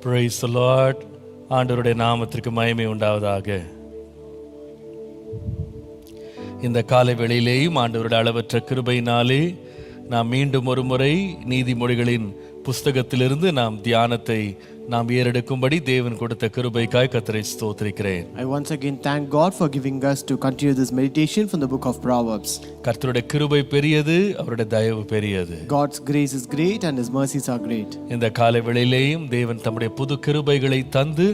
Praise the Lord. ஆண்டவருடைய நாமத்திற்கு மகிமை உண்டாவதாக. இந்த காலை வேளையிலேயும் ஆண்டவருடைய அளவற்ற கிருபையினாலே நாம் மீண்டும் ஒரு முறை நீதிமொழிகளின் புஸ்தகத்திலிருந்து நாம் தியானத்தை நாம் ஏறெடுக்கும்படி தேவன் கொடுத்த கிருபைக்காய் கர்த்தரை ஸ்தோத்திரிக்கிறேன். I once again thank God for giving us to continue this meditation from the book of Proverbs. கர்த்தருடைய கிருபை பெரியது, அவருடைய தயவு பெரியது. God's grace is great and his mercies are great. இந்த காலை வேளையிலேயும் தேவன் தம்முடைய புது கிருபைகளை தந்து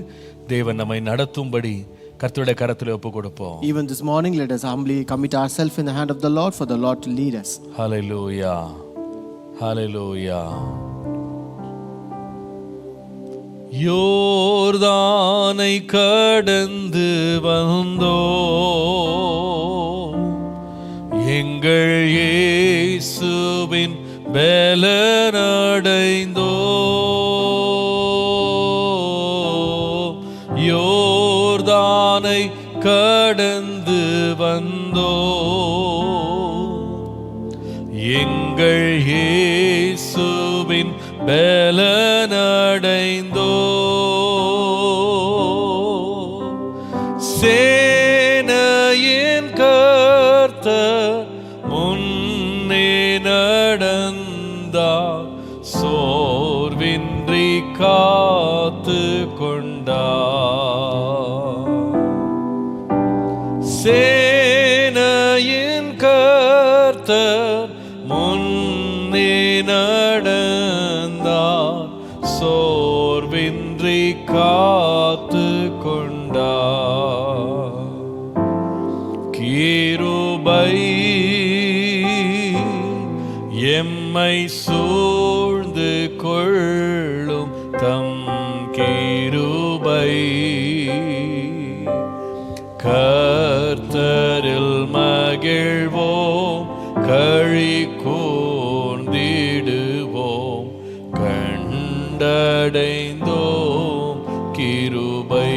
தேவன் நம்மை நடத்தும்படி கர்த்தருடைய கரத்தில் ஒப்பு கொடுப்போம். Even this morning, let us humbly commit ourselves in the hand of the Lord for the Lord to lead us. Hallelujah. Hallelujah. யோர்தானை கடந்து வந்தோ எங்கள் இயேசுவின் பலனடைந்தோ யோர்தானை கடந்து வந்தோ எங்கள் இயேசுவின் பலனடைந்தோ சேனையின் கர்த்தர் முன்னே நடந்தார் சோர்வின்றி காத்து கொண்டார் சேனையின் கர்த்தர் முன்னே நடந்தார் சோர்வின்றி காத்து கொண்டார் கிருபை எம்மை சூழ்ந்து கொள்ளும் தம் கிருபை கர்த்தரில் மகிழ்வோம் களி கூர்ந்திடுவோம் கண்டடைந்தோம் கிருபை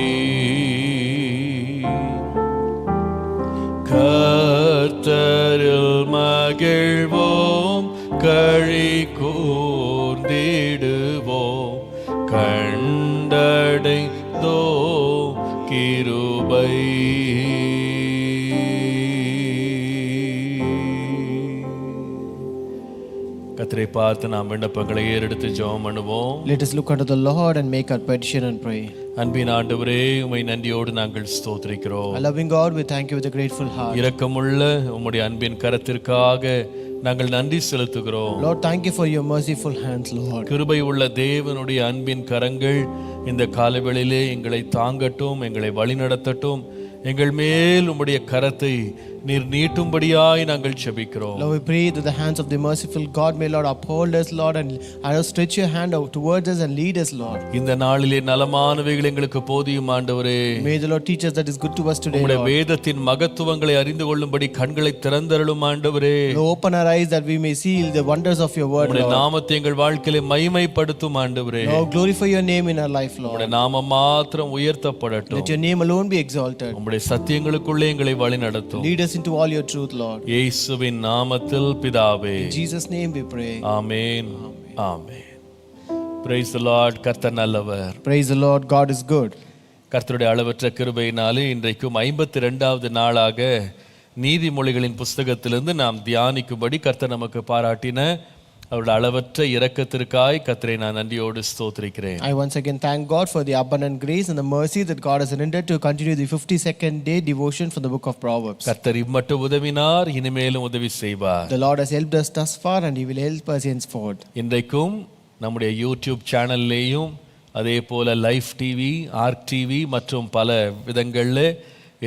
கர்த்தரில் மகிழ்வோம் களி கூர்ந்திடுவோம் கண்டடைந்தோம் கிருபை. கர்த்தரை பார்த்து நாம் விண்ணப்பங்களை ஏறெடுத்து ஜெபம் பண்ணுவோம். Let us look unto the Lord and make our petition and pray. அன்பின் ஆண்டவரே, உம்மை நன்றியோடு நாங்கள் ஸ்தோத்திரிக்கிறோம். Our loving God, we thank you with a grateful heart. இரக்கமுள்ள உம்முடைய அன்பின் கரத்திற்காக நாங்கள் நன்றி செலுத்துகிறோம். Lord, thank you for your merciful hands, Lord. கிருபை உள்ள தேவனுடைய அன்பின் கரங்கள் இந்த காலவெளியிலே எங்களை தாங்கட்டும், எங்களை வழிநடத்தட்டும். எங்கள் மேல் உம்முடைய கரத்தை நீர் நீட்டும்படியாய் நாங்கள் ஜெபிக்கிறோம். Lord, we pray that the hands of the merciful God may, Lord, uphold us, Lord, and stretch your hand out towards us and lead us, Lord. இந்த நாளிலே நலமானவைகள் எங்களுக்கு போதியும் ஆண்டவரே. May the Lord teach us that is good to us today, உம்முடைய Lord. வேதத்தின் மகத்துவங்களை அறிந்து கொள்ளும்படி கண்களை திறந்தருளும் ஆண்டவரே. Lord, open our eyes that we may see the wonders of your word, உம்முடைய Lord. நாமத்தை எங்கள் வாழ்க்கையிலே மகிமைப்படுத்தும் ஆண்டவரே. Lord, glorify your name in our life, Lord. உம்முடைய நாமம் மாத்திரம் உயர்த்தப்படட்டும். Let your name alone be exalted. உம்முடைய சத்தியங்களுக்குள்ளே எங்களை வழிநடத்தும். Lead us into all your truth, Lord. இயேசுவின் நாமத்தில் பிதாவே. In Jesus' name we pray. Amen. Amen. Praise the Lord. கர்த்தர் நல்லவர். Praise the Lord. God is good. கர்த்தருடைய அளவற்ற கிருபையினாலே இன்றைக்கும் 52வது நாளாக நீதிமொழிகளின் புஸ்தகத்திலிருந்து நாம் தியானிக்கும்படி கர்த்தர் நமக்கு பாராட்டின அவருடைய அளவற்ற இரக்கத்திற்காய் கர்த்தரை நான் நன்றியோடு ஸ்தோத்திரிக்கிறேன். I once again thank God for the abundant grace and the mercy that God has rendered to continue the 52nd day devotion from the book of Proverbs. கர்த்தர் இம்மட்டும் உதவினார், இனிமேலும் உதவி செய்வார். The Lord has helped us thus far and he will help us henceforth. இன்றைக்கும் நம்முடைய YouTube சேனல்லையும் அதே போல லைஃப் டிவி, ஆர்க் டிவி மற்றும் பல விதங்களில்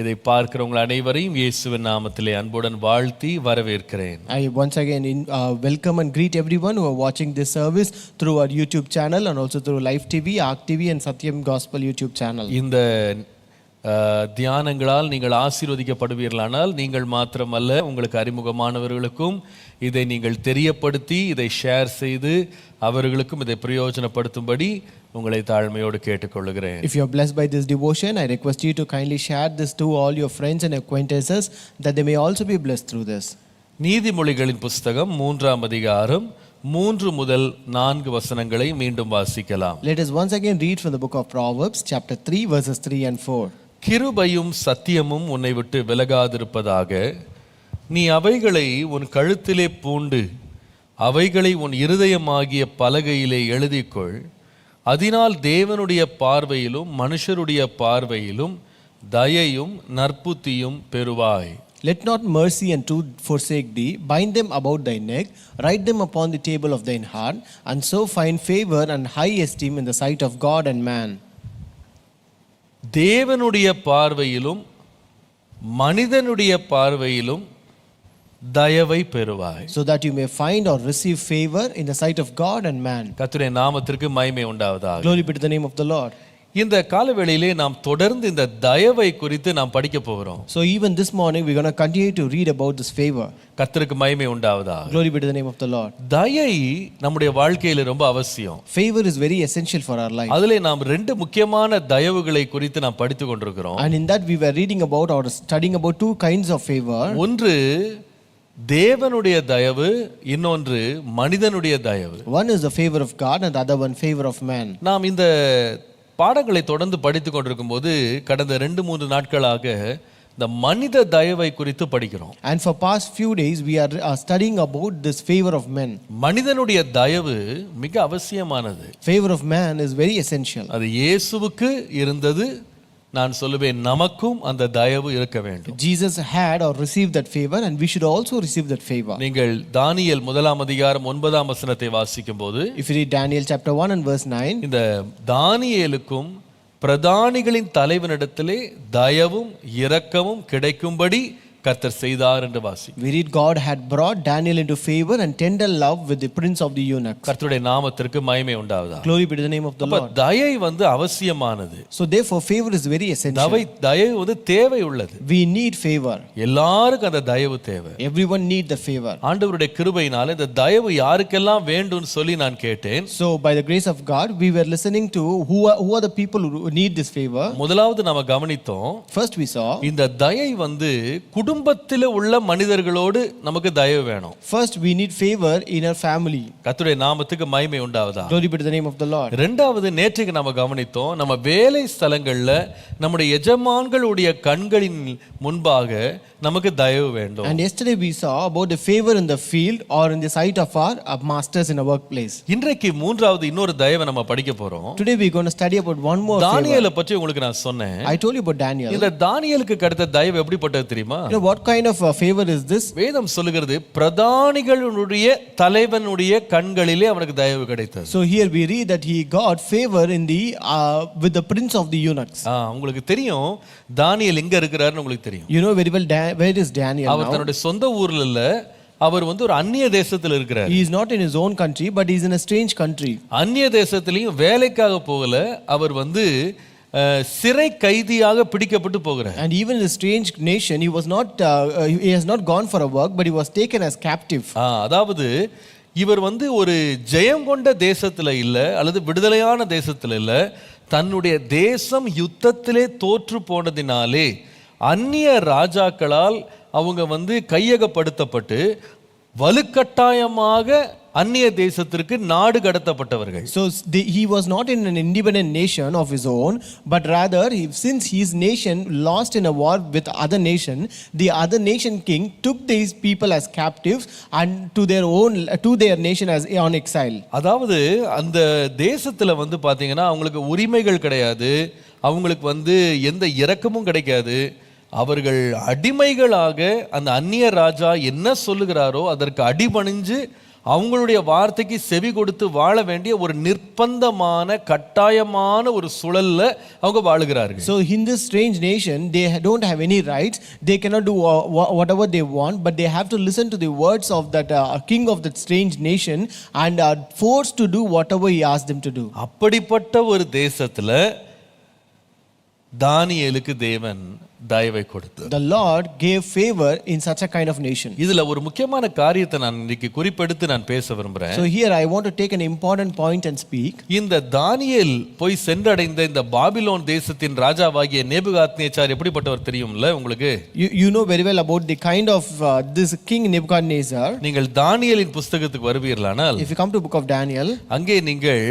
இதை பார்க்கிறவங்க அனைவரையும் இயேசுவின் நாமத்திலே அன்புடன் வாழ்த்தி வரவேற்கிறேன். I once again welcome and greet everyone who are watching this service through our YouTube channel and also through Live TV, Ark TV and Satyam Gospel YouTube channel. இந்த தியானங்களால் நீங்கள் ஆசீர்வதிக்கப்படுவீர்களானால் நீங்கள் மாத்திரமல்ல, உங்களுக்கு அறிமுகமானவர்களுக்கும் இதை நீங்கள் தெரியப்படுத்தி இதை ஷேர் செய்து அவர்களுக்கும் இதை பிரயோஜனப்படுத்தும்படி உங்களை தாழ்மையோடு கேட்டுக்கொள்கிறேன். If you are blessed by this devotion, I request you to kindly share this to all your friends and acquaintances that they may also be blessed through this. நீதிமொழிகளின் புஸ்தகம் 3ஆம் அதிகாரம் 3 முதல் 4 வசனங்களை மீண்டும் வாசிக்கலாம். Let us once again read from the book of Proverbs, chapter 3, verses 3 and 4. கிருபையும் சத்தியமும் உன்னை விட்டு விலகாதிருப்பதாக, நீ அவைகளை உன் கழுத்திலே பூண்டு அவைகளை உன் இருதயமாகிய பலகையிலே எழுதிக்கொள். அதனால் தேவனுடைய பார்வையிலும் மனுஷருடைய பார்வையிலும் தயையும் நற்புத்தியும் பெறுவாய். Let not mercy and truth forsake thee. Bind them about thy neck, write them upon the table of thine heart, and so find favor and high esteem in the sight of God and man. தேவனுடைய பார்வையிலும் மனிதனுடைய பார்வையிலும் தயவை பெறுவாய். So that you may find or receive favor in the sight of God and man. கர்த்தருடைய நாமத்திற்கு மகிமை உண்டாவதாக. Glory be to the name of the Lord. இந்த காலவேளையிலே நாம் தொடர்ந்து இந்த தயவை குறித்து நாம் படிக்க போகிறோம். So even this morning we're going to continue to read about this favor. கர்த்தருக்கு மகிமை உண்டாவதாக. Glory be to the name of the Lord. தயை நம்முடைய வாழ்க்கையில ரொம்ப அவசியம். Favor is very essential for our life. அதிலே நாம் 2 முக்கியமான தயவுகளை குறித்து நாம் படித்துக் கொண்டிருக்கிறோம். And in that we were reading about or studying about 2 kinds of favor. ஒன்று தேவனுடைய தயவு, இன்னொன்று மனிதனுடைய தயவு. One is the favor of God and the other one favor of man. நாம் இந்த பாடங்களை தொடர்ந்து படித்துக் கொண்டிருக்கும் போது கடந்த 2-3 நாட்களாக இந்த மனித தயவை குறித்து படிக்கிறோம். And for past few days we are studying about this favor of men. மனிதனுடைய தயவு மிக அவசியமானது. Favor of man is very essential. அது இயேசுவுக்கு இருந்தது, நான் சொல்லுவேன் நமக்கும் அந்த தயவு இருக்க வேண்டும். Jesus had or received that favor and we should also receive that favor. நீங்கள் தானியேல் 1 அதிகாரம் 9 வசனத்தை வாசிக்கும் போது, If you read Daniel chapter 1 and verse 9, இந்த தானியேலுக்கும் பிரதானிகளின் தலைவனிடத்திலே தயவும் இரக்கமும் கிடைக்கும்படி கர்த்தர் செய்தார் என்று வாசி. we read God had brought Daniel into favor and tender love with the prince of the eunuchs. கர்த்தருடைய நாமத்திற்கு மகிமை உண்டாவதாக. Glory be to the name of the Lord. தயை அவசியமானது. So therefore favor is very essential. தயவு தேவை உள்ளது. We need favor. எல்லாருக்கும் அந்த தயவு தேவை. Everyone need the favor. ஆண்டவருடைய கிருபையினால இந்த தயவு யாருக்கெல்லாம் வேண்டும்னு சொல்லி நான் கேட்டேன். So by the grace of God we were listening to who are the people who need this favor. முதலாவது நாம கவனித்தோம். First we saw இந்த தயை குடும்பத்திலே உள்ள மனிதர்களோடு நமக்கு தயவு வேணும். First we need favor in our family. கர்த்தருடைய நாமத்துக்கு மகிமை உண்டாவதாக. Glory be to the name of the Lord. இரண்டாவது நேற்றுக்கு நாம கவனித்தோம், நம்ம வேலை ஸ்தலங்கள்ல நம்முடைய எஜமான்களுடைய கண்களின் முன்பாக நமக்கு தயவு வேண்டும். And yesterday we saw about the favor in the field or in the sight of our masters in a workplace. இன்றைக்கு மூன்றாவது இன்னொரு தயவை நம்ம படிக்க போறோம். Today we are going to study about one more favor. தானியேலை பற்றி உங்களுக்கு நான் சொன்னேன். I told you about Daniel. இந்த தானியேலுக்கு கிடைத்த தயவு எப்படிப்பட்டது தெரியுமா? You know what kind of favor is this? வேதம் சொல்லுகிறது பிரதானிகளுடைய தலைவனுடைய கண்களிலே அவனுக்கு தயவு கிடைத்தது. So here we read that he got favor in the with the prince of the eunuchs. உங்களுக்கு தெரியும் தானியேல் எங்க இருக்கிறாருன்னு உங்களுக்கு தெரியும். You know very well where is Daniel now? அவர் தன்னுடைய சொந்த ஊர்ல இல்ல, அவர் ஒரு அந்நிய தேசத்துல இருக்கிறார். He is not in his own country but he is in a strange country. அந்நிய தேசத்திலயும் வேலைக்காக போகல, அவர் சிறை கைதியாக பிடிக்கப்பட்டு போகிறார். And even in a strange nation he was not he has not gone for a work but he was taken as captive. அதாவது இவர் ஒரு ஜெயம் கொண்ட தேசத்துல இல்ல, அல்லது விடுதலையான தேசத்துல இல்ல, தன்னுடைய தேசம் யுத்தத்திலே தோற்று போனதினாலே அந்நிய ராஜாக்களால் அவங்க கையகப்படுத்தப்பட்டு வலுக்கட்டாயமாக அந்நிய தேசத்திற்கு நாடு கடத்தப்பட்டவர்கள். So he was not in an independent nation of his own, but rather since his nation lost in a war with other nation, the other nation king took these people as captives and to their nation as on exile. அதாவது அந்த தேசத்துல பாத்தீங்கன்னா அவங்களுக்கு உரிமைகள் கிடையாது, அவங்களுக்கு எந்த இரக்கமும் கிடைக்காது. அவர்கள் அடிமைகளாக அந்த அந்நிய ராஜா என்ன சொல்லுகிறாரோ அதற்கு அடிபணிஞ்சு அவங்களுடைய வார்த்தைக்கு செவி கொடுத்து வாழ வேண்டிய ஒரு நிர்பந்தமான கட்டாயமான ஒரு சூழல்ல அவங்க வாழுகிறார்கள். So in this strange nation they don't have any rights, they cannot do whatever they want, but they have to listen to the words of that king of that strange nation and are forced to do whatever he asked them to do. அப்படிப்பட்ட ஒரு தேசத்துல தானியேலுக்கு தேவன் தயவை கொடுத்தார். The Lord gave favor in such a kind of nation. இதுல ஒரு முக்கியமான காரியத்தை நான் இன்னைக்கு குறிப்பெடுத்து நான் பேச விரும்புறேன். So here I want to take an important point and speak. இந்த தானியேல் போய் சென்றடைந்த இந்த பாபிலோன் தேசத்தின் ராஜாவாகிய நேபுகாத்நேச்சார் எப்படிப்பட்டவர் தெரியும்ல உங்களுக்கு? You know very well about the kind of this king Nebuchadnezzar. நீங்கள் தானியேலின் புஸ்தகத்துக்கு வருவீர்களானால், If you come to book of Daniel, அங்கே நீங்கள்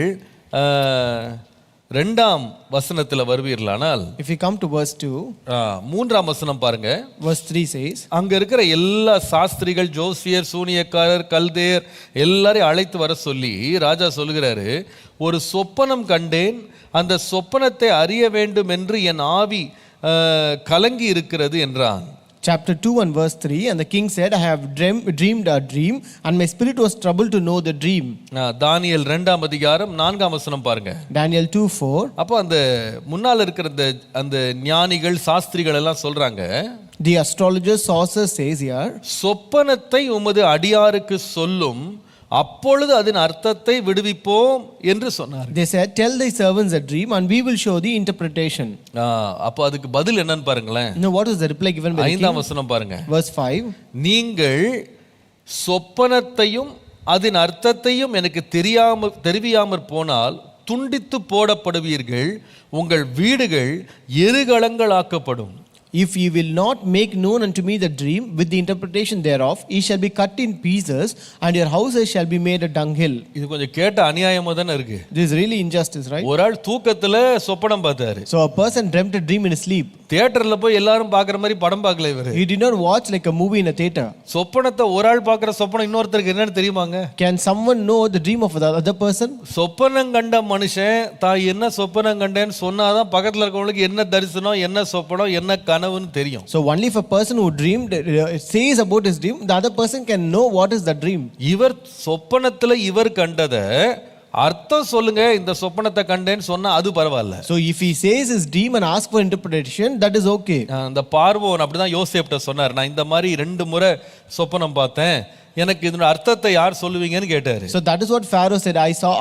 2ஆம் வசனத்துல வருவீர்களானால், if you come to verse 2, 3ஆம் வசனம் பாருங்க. verse 3 says, அங்க இருக்கிற எல்லா சாஸ்திரிகள், ஜோசியர், சூனியக்காரர், கல்தேர் எல்லாரையும் அழைத்து வர சொல்லி ராஜா சொல்லுகிறாரு, ஒரு சொப்பனம் கண்டேன், அந்த சொப்பனத்தை அறிய வேண்டும் என்று என் ஆவி கலங்கி இருக்கிறது என்றான். Chapter 2 and verse 3, and the king said, I have dreamed a dream, and my spirit was troubled to know the dream. தானியேல் 2ஆம் அதிகாரம் 4ஆம் வசனம் பாருங்க. Daniel 2:4. அப்போ அந்த முன்னால இருக்கிற அந்த ஞானிகள், சாஸ்திரிகள் எல்லாம் சொல்றாங்க, The astrologer sorcerer says here, சொப்பனத்தை உமது அடியாருக்கு சொல்லும், அப்பொழுது அதன் அர்த்தத்தை விடுவிப்போம் என்று சொன்னார். They said, tell thy servants a dream and we will show the interpretation. அப்போ அதுக்கு பதில் என்னன்னு பாருங்களேன். Now what is the reply given by the king? 5ஆம் வசனம் பாருங்க. Verse 5. நீங்கள் சொப்பனத்தையும் அதன் அர்த்தத்தையும் எனக்கு தெரியாமற் போனால் துண்டித்து போடப்படுவீர்கள், உங்கள் வீடுகள் எருகளங்களாக்கப்படும். If ye will not make known unto me the dream with the interpretation thereof, ye shall be cut in pieces, and your houses shall be made a dunghill. இது கொஞ்சம் கேட்ட அநியாயமா தானே இருக்கு. This is really injustice, right? ஒரு ஆள் தூக்கத்துல சொப்பனம் பார்த்தாரு. So a person dreamt a dream in his sleep. தியேட்டர்ல போய் எல்லாரும் பார்க்குற மாதிரி படம் பார்க்கல இவரு. He did not watch like a movie in a theater. சொப்பனத்தை ஒரு ஆள் பார்க்குற சொப்பனம் இன்னொருத்தருக்கு என்னன்னு தெரியுமாங்க? Can someone know the dream of the other person? சொப்பனம் கண்ட மனுஷன் தான் என்ன சொப்பனம் கண்டேன்னு சொன்னாதான் பக்கத்துல இருக்கவங்களுக்கு என்ன தரிசனம், என்ன சொப்பனம், என்ன கனவுன்னு தெரியும். So only if a person who dreamed says about his dream, the other person can know what is the dream. இவர் சொப்பனத்துல இவர் கண்டத அர்த்தம் சொல்லுங்க, இந்த சொப்பனத்தை கண்டேன்னு சொன்னா அது பரவாயில்ல. So if he says his dream and asks for interpretation, that is okay. அந்த பார்வோன் அப்படிதான் யோசேப்ட்ட சொன்னார், நான் இந்த மாதிரி 2 முறை சொப்பனம் பார்த்தேன், எனக்கு இதோட அர்த்தத்தை யார் சொல்லுவீங்கன்னு கேட்டாரு. So that is what Pharaoh said,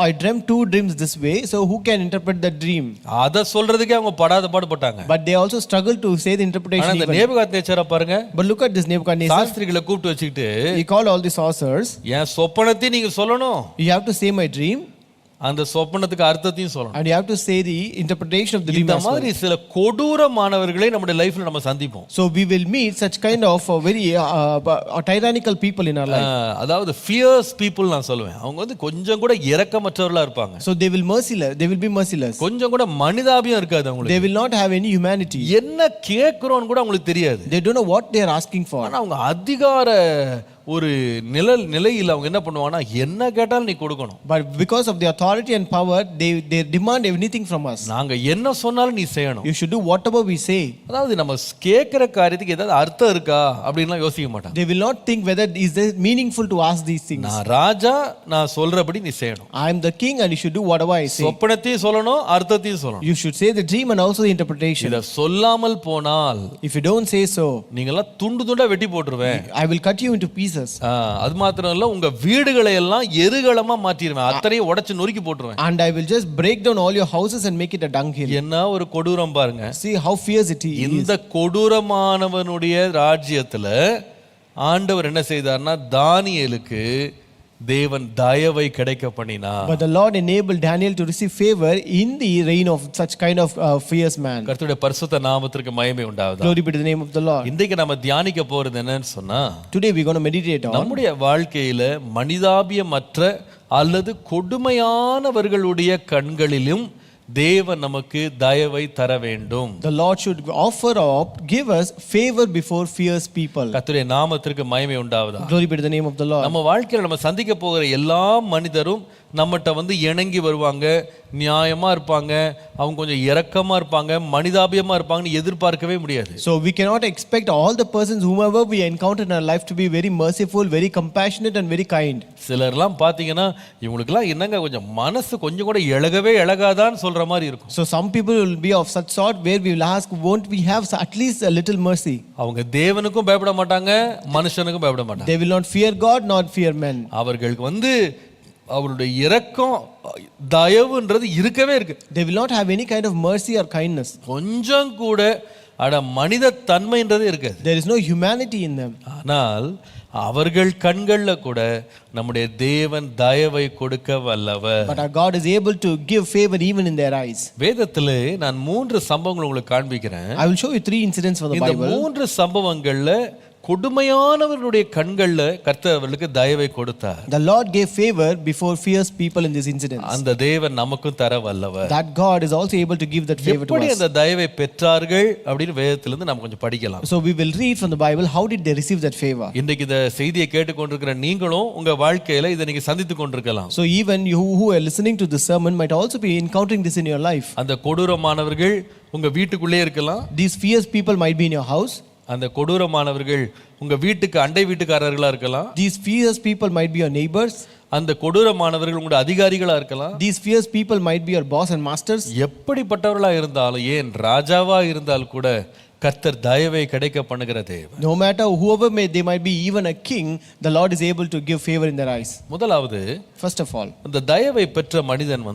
I dreamt 2 dreams this way, so who can interpret the dream? அத சொல்றதுக்கே அவங்க படாத பாடுபட்டாங்க. But they also struggled to say the interpretation. ஆனா இந்த நேபுகாத்நேச்சாரை பாருங்க. But look at this Nebuchadnezzar. சாஸ்திரிகளை கூப்பிட்டு வச்சிட்டு, he called all the sorcerers. என் சொப்பனத்தை நீங்க சொல்லணும், you have to say my dream, அந்த சொப்பனத்துக்கு அர்த்தத்தையும் சொல்லணும், and you have to say the interpretation of the dream. இந்த மாதிரி சில கொடூரமானவர்களை நம்முடைய லைஃப்ல நம்ம சந்திப்போம். So we will meet such kind of very tyrannical people in our life. அதாவது fierce people நான் சொல்லுவேன். அவங்க வந்து கொஞ்சம் கூட இரக்கமற்றவர்களா இருப்பாங்க. So they will be merciless. கொஞ்சம் கூட மனிதாபியம் இருக்காது அவங்களுக்கு. They will not have any humanity. என்ன கேக்குறோம்னு கூட அவங்களுக்கு தெரியாது. They don't know what they are asking for. ஆனா அவங்க அதிகார ஒரு நிலையில் அவங்க என்ன பண்ணுவாங்கன்னா, என்ன கேட்டாலும் நீ கொடுக்கணும். But because of the authority and power, they demand anything from us. நாங்க என்ன சொன்னாலும் நீ செய்யணும். You should do whatever we say. அதாவது நம்ம கேட்கிற காரியத்துக்கு ஏதாவது அர்த்தம் இருக்கா அப்படின்லாம் யோசிக்க மாட்டாங்க. They will not think whether is it meaningful to ask these things. நான் ராஜா, நான் சொல்றபடி நீ செய்யணும். I am the king and you should do whatever I say. சொப்பனத்தையும் சொல்லணும், அர்த்தத்தையும் சொல்லணும். You should say the dream and also the interpretation. இத சொல்லாமல் போனால், if you don't say so, நீங்கலாம் துண்டு துண்டா வெட்டி போட்டுருவேன். I will cut you into pieces. அது மாத்திரம் இல்ல, உங்க வீடுகளை எல்லாம் எருகளமா மாற்றிடுவேன், அத்தனையும் உடைச்சு நொறுக்கி போட்டுருவேன். And I will just break down all your houses and make it a dunghill. என்ன ஒரு கொடூரம் பாருங்க. See how fierce it is. இந்த கொடூரமானவனுடைய ராஜ்யத்துல ஆண்டவர் என்ன செய்தார்னா, தானியேலுக்கு தேவன் தயவை கிடைக்க பண்ணினார். But the Lord enabled Daniel to receive favor in the reign of such kind of fierce man. கர்த்தருடைய பரிசுத்த நாமத்திற்கு மகிமை உண்டாவதாக. Glory be to the name of the Lord. இன்றைக்கு நம்ம தியானிக்க போறது என்னன்னு சொன்னா, today we are going to meditate on நம்முடைய வாழ்க்கையில மனிதாபியமற்ற அல்லது கொடுமையானவர்களுடைய கண்களிலும் தேவன் நமக்கு தயவை தர வேண்டும். The Lord should offer or give us favor before fierce people. கர்த்தருடைய நாமத்திற்கு மகிமை உண்டாவதாக. Glory be to the name of the Lord. நம்ம வாழ்க்கையில நம்ம சந்திக்க போகிற எல்லா மனிதரும் நம்மகிட்ட வந்து இணங்கி வருவாங்க, நியாயமா இருப்பாங்க, அவங்க கொஞ்சம் இரக்கமா இருப்பாங்க, மனிதாபியமா இருப்பாங்கன்னு எதிர்பார்க்கவே முடியாது. So we cannot expect all the persons whomever we encounter in our life to be very merciful, very compassionate and very kind. சிலர்லாம் பாத்தீங்கன்னா, இவங்களுக்குலாம் என்னங்க கொஞ்சம் மனசு கொஞ்சம் கூட இழகவே இழகாதான்னு சொல்ற மாதிரி இருக்கும். So some people will be of such sort where we will ask, won't we have at least a little mercy? அவங்க தேவனுக்கும் பயப்பட மாட்டாங்க, மனுஷனுக்கும் பயப்பட மாட்டாங்க. They will not fear God nor fear men. அவர்களுக்கு வந்து அவருடைய இரக்கம் தயவுன்றது இருக்கவே இருக்கு. They will not have any kind of mercy or kindness. கொஞ்சம் கூட அட மனித தன்மைன்றதே இருக்காது. There is no humanity in them. ஆனால் அவர்கள் கண்கள்ல கூட நம்முடைய தேவன் தயவை கொடுக்க வல்லவர். But our God is able to give favor even in their eyes. வேதத்திலே நான் 3 சம்பவங்கள் உங்களுக்கு காண்பிக்கிறேன். I will show you 3 incidents for the இந்த Bible. 3 சம்பவங்கள்ல கொடுமையானவர்களுடைய கண்கள்ல கர்த்தர் அவர்களுக்கு தயவை கொடுத்தார். The Lord gave favor before fierce people in these incidents. அந்த தேவன் நமக்கும் தர வல்லவர். That God is also able to give that favor to எப்படி us. அந்த தயவை பெற்றார்கள் அப்படினு வேதத்திலிருந்து நாம கொஞ்சம் படிக்கலாம். So we will read from the Bible how did they receive that favor. இன்றைக்கு இந்த செய்தியை கேட்டுக்கொண்டிருக்கிற நீங்களும் உங்க வாழ்க்கையில இதை நீங்க சந்தித்து கொண்டிருக்கலாம். So even you who are listening to this sermon might also be encountering this in your life. அந்த கொடூரமானவர்கள் உங்க வீட்டுக்குள்ளே இருக்கலாம். These fierce people might be in your house. அந்த கொடூரமானவர்கள் உங்க வீட்டுக்கு அண்டை வீட்டுக்காரர்களா இருக்கலாம். These fierce people might be your neighbors. அந்த கொடூரமானவர்கள் உங்களுடைய அதிகாரிகளா இருக்கலாம். These fierce people might be your boss and masters. எப்படிப்பட்டவர்களா இருந்தாலும், ஏன் ராஜாவா இருந்தால் கூட கர்த்தர் தயவை கிடைக்க பண்ணுகிற தேவன். No matter whoever they might be, even a king, the Lord is able to give favor in their eyes. முதலாவது, first of all, அந்த தயவை பெற்ற மனிதன்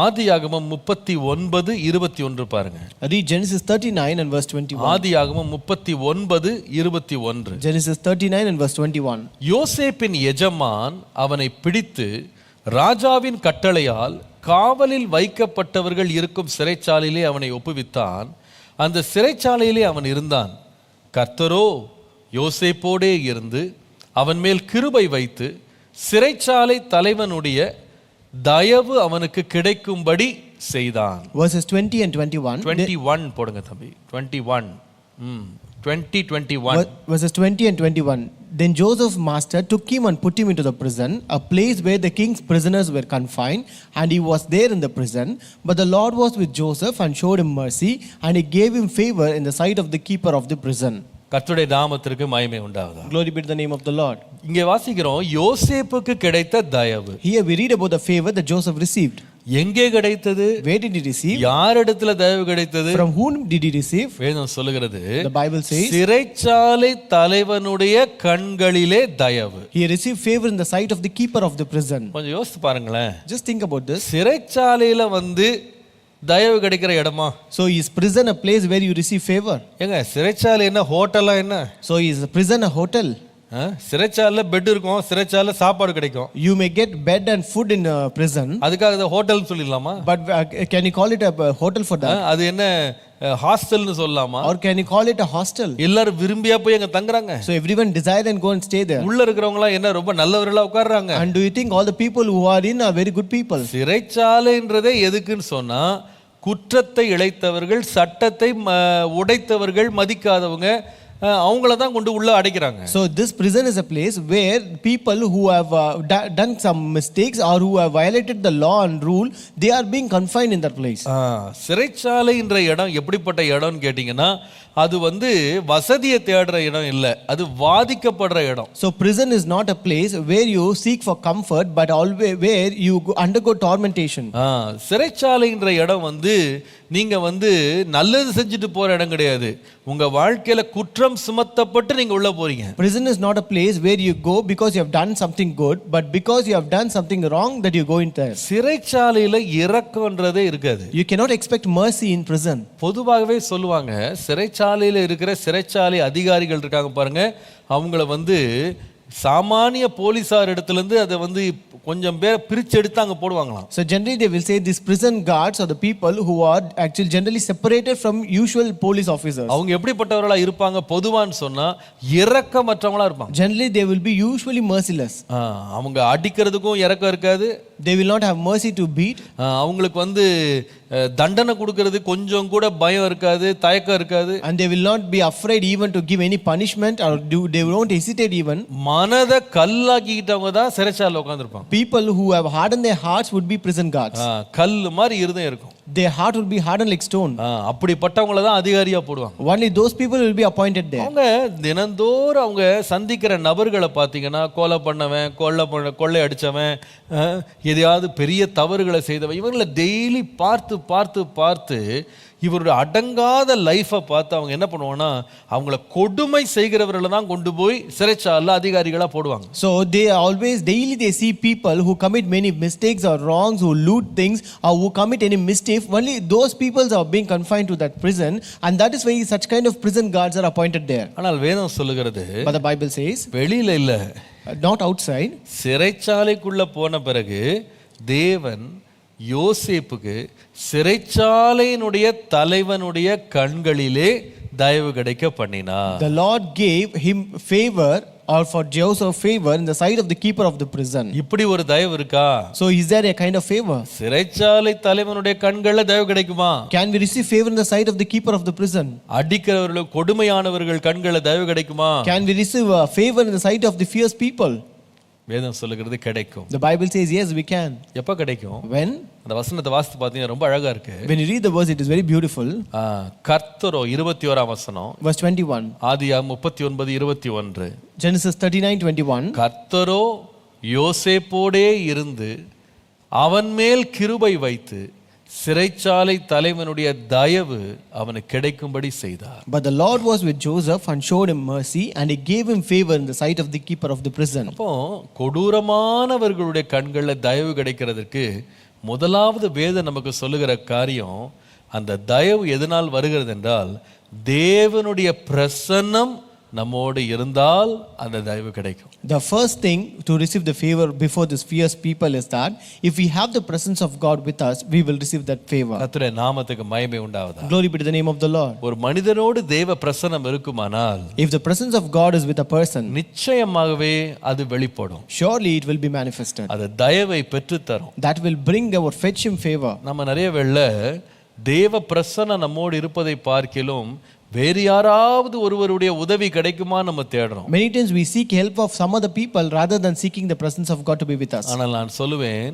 ஆதியாகமம் 39:21 பாருங்க. read Genesis 39 and verse 21. ஆதியாகமம் 39:21. Genesis 39 and verse 21. யோசேப்பின் எஜமான் அவனை பிடித்து ராஜாவின் கட்டளையால் காவலில் வைக்கப்பட்டவர்கள் இருக்கும் சிறைச்சாலையிலே அவனை ஒப்புவித்தான். அந்த சிறைச்சாலையிலே அவன் இருந்தான். கர்த்தரோ யோசேப்போடே இருந்து அவன் மேல் கிருபை வைத்து சிறைச்சாலை தலைவனுடைய தயவு அவனுக்கு கிடைக்கும்படி செய்தான். Verses 20 and 21. 21 போடுங்க தம்பி. 21. 20:21. Verses 20 and 21. Then Joseph's master took him and put him into the prison, a place where the king's prisoners were confined, and he was there in the prison. But the Lord was with Joseph and showed him mercy, and he gave him favor in the sight of the keeper of the prison. கர்த்தருடைய நாமத்திற்கு மகிமை உண்டாவதாக. Glory be to the name of the Lord. இங்கே வாசிக்கிறோம் யோசேப்புக்கு கிடைத்த தயவு. Here we read about the favor that Joseph received. எங்கே கிடைத்தது? Where did he receive? யாரிடத்துல தயவு கிடைத்தது? From whom did he receive? வேதம் சொல்லுகிறது, The Bible says, சிறைச்சாலை தலைவனுடைய கண்களிலே தயவு. he received favor in the sight of the keeper of the prison. கொஞ்சம் யோசித்து பாருங்களேன். Just think about this. சிறைச்சாலையில தயவு கிடைக்கிற இடமா? So is prison a place where you receive favor? ஏங்க சிறைச்சாலை என்ன ஹோட்டலா என்ன? So is prison a hotel? சிறைச்சாலையில பெட் இருக்கும், சிறைச்சாலையில சாப்பாடு கிடைக்கும். You may get bed and food in a prison. அதுக்காக ஹோட்டல் சொல்லிடலாமா? But can you call it a hotel for that? அது என்ன ஹாஸ்டல்னு சொல்லலாமா? Or can you call it a hostel? எல்லாரும் விரும்பியா போய் அங்க தங்குறாங்க. So everyone desire and go and stay there. உள்ள இருக்கிறவங்க எல்லாம் என்ன ரொம்ப நல்லவர்களா உட்கார்றாங்க. And do you think all the people who are in are very good people? சிறைச்சாலைன்றதே எதுக்குன்னு சொன்னா, குற்றத்தை இழைத்தவர்கள், சட்டத்தை உடைத்தவர்கள், மதிக்காதவங்க, அவங்கள தான் கொண்டு உள்ள அடைக்கிறாங்க. So this prison is a place where people who have done some mistakes or who have violated the law and rule, they are being confined in that place. சிறைச்சாலைன்ற இடம் எப்படிப்பட்ட இடம்னு கேட்டிங்கன்னா, அது வசதியை தேடுற இடம் இல்ல, அது வாதிக்கப்படுற இடம். So prison is not a place where you seek for comfort, but always where you undergo tormentation. சிறைச்சாலைன்ற இடம் நீங்க நல்லது செஞ்சுட்டு போற இடம் கிடையாது. உங்க வாழ்க்கையில குற்றம் சுமத்தப்பட்டு நீங்க உள்ள போறீங்க. Prison is not a place where you go because you have done something good, but because you have done something wrong that you go in there. சிறைச்சாலையில இரக்கம்ன்றதே இருக்காது. You cannot expect mercy in prison. பொதுவாகவே சொல்லுவாங்க, சிறைச்சாலையில இருக்கிற சிறைச்சாலை அதிகாரிகள் இருக்காங்க பாருங்க, அவங்கள சாமானிய போலீசார் இடத்துல இருந்து அதை கொஞ்சம் பேர் பிரிச்சு எடுத்து அங்க போடுவாங்களாம். So generally they will say these prison guards are the people who are actually generally separated from usual police officers. அவங்க எப்படிப்பட்டவர்களா இருப்பாங்க பொதுவான்னு சொன்னா, இரக்கமற்றவங்களா இருப்பாங்க. Generally they will be usually merciless. அவங்க அடிக்கிறதுக்கும் இரக்கம் இருக்காது. They will not have mercy to beat. அவங்களுக்கு தண்டனை கொடுக்கிறது கொஞ்சம் கூட பயம் இருக்காது, தயக்கம் இருக்காது. And they will not be afraid even to give any punishment, or they won't hesitate even. மனதை கல்லாக்கிட்டவங்க தான் சிறைச்சாலையில உட்கார்ந்திருப்பாங்க. People who have hardened their hearts would be prison guards. கல் மாதிரி இருதயம் இருக்கும். Their heart will be hardened like stone. அப்படிப்பட்டவங்கள தான் அதிகாரியா போடுவாங்க. Only those people will be appointed there. அவங்க தினந்தோறும் அவங்க சந்திக்கிற நபர்களை பார்த்தீங்கன்னா, கொலை பண்ணவன், கொள்ளை அடிச்சவன், எதையாவது பெரிய தவறுகளை செய்தவன், இவங்களை டெய்லி பார்த்து பார்த்து பார்த்து இவருடைய அடங்காத லைஃபை பார்த்து அவங்க என்ன பண்ணுவாங்கன்னா அவங்கள கொடுமை செய்கிறவர்களை தான் கொண்டு போய் சிறைச்சாலையில் அதிகாரிகளாக போடுவாங்க. So they always daily they see people who commit many mistakes or wrongs, who loot things or who commit any mistake. Only those people are being confined to that prison, and that is why such kind of prison guards are appointed there. ஆனால் வேதம் சொல்லுகிறது But the Bible says வெளியில இல்ல, not outside. சிறைச்சாலைக்குள்ள போன பிறகு தேவன் யோசேப்புக்கு சிறைச்சாலையினுடைய தலைவனுடைய கண்களிலே தயவு கிடைக்க பண்ணினார். The Lord gave him favor, or for Joseph favor in the sight of the keeper of the prison. இப்படி ஒரு தயவு இருக்கா? So is there a kind of favor? சிறைச்சாலை தலைவனுடைய கண்கள்ல தயவு கிடைக்குமா? Can we receive favor in the sight of the keeper of the prison? அடிக்கிறவர்கள் கொடுமையானவர்கள் கண்கள்ல தயவு கிடைக்குமா? Can we receive favor in the sight of the fierce people? வேதம் சொல்லுகிறது கிடைக்கும். The Bible says yes, we can. எப்ப கிடைக்கும்? When? அந்த வசனத்தை வாசித்து பார்த்தீங்கன்னா ரொம்ப அழகா இருக்கு. When you read the verse, it is very beautiful. கர்த்தரோ 21ஆம் வசனம், Verse 21. ஆதியாகமம் 39:21. Genesis 39:21. கர்த்தரோ யோசேப்போடே இருந்து அவன் மேல் கிருபை வைத்து சிறைச்சாலை தலைவனுடைய தயவு அவனுக்கு கிடைக்கும்படி செய்தார். But the Lord was with Joseph and showed him mercy, and he gave him favor in the sight of the keeper of the prison. அப்போ கொடூரமானவர்களுடைய கண்களில் தயவு கிடைக்கிறதுக்கு முதலாவது வேதம் நமக்கு சொல்லுகிற காரியம், அந்த தயவு எதனால் வருகிறது என்றால் தேவனுடைய பிரசன்னம் நம்மோடு இருந்தால் அந்த தயவு கிடைக்கும். The first thing to receive the favor before this fierce people is that if we have the presence of God with us, we will receive that favor. கர்த்தருடைய நாமத்துக்கு மகிமை உண்டாவதாக. Glory be to the name of the Lord. ஒரு மனிதனோடு தேவ பிரசன்னம் இருக்குமானால், If the presence of God is with a person, நிச்சயமாகவே அது வெளிப்படும். surely it will be manifested. அது தயவை பெற்று தரும். That will bring or fetch him favor. நம்ம நிறைய வேளை தேவ பிரசன்னம் நம்மோடு இருப்பதை பார்க்கிலும் வேறு யாராவது ஒருவருடைய உதவி கிடைக்குமா நம்ம தேடுறோம். Many times we seek help of some other people rather than seeking the presence of God to be with us. ஆனால் நான் சொல்லுவேன்,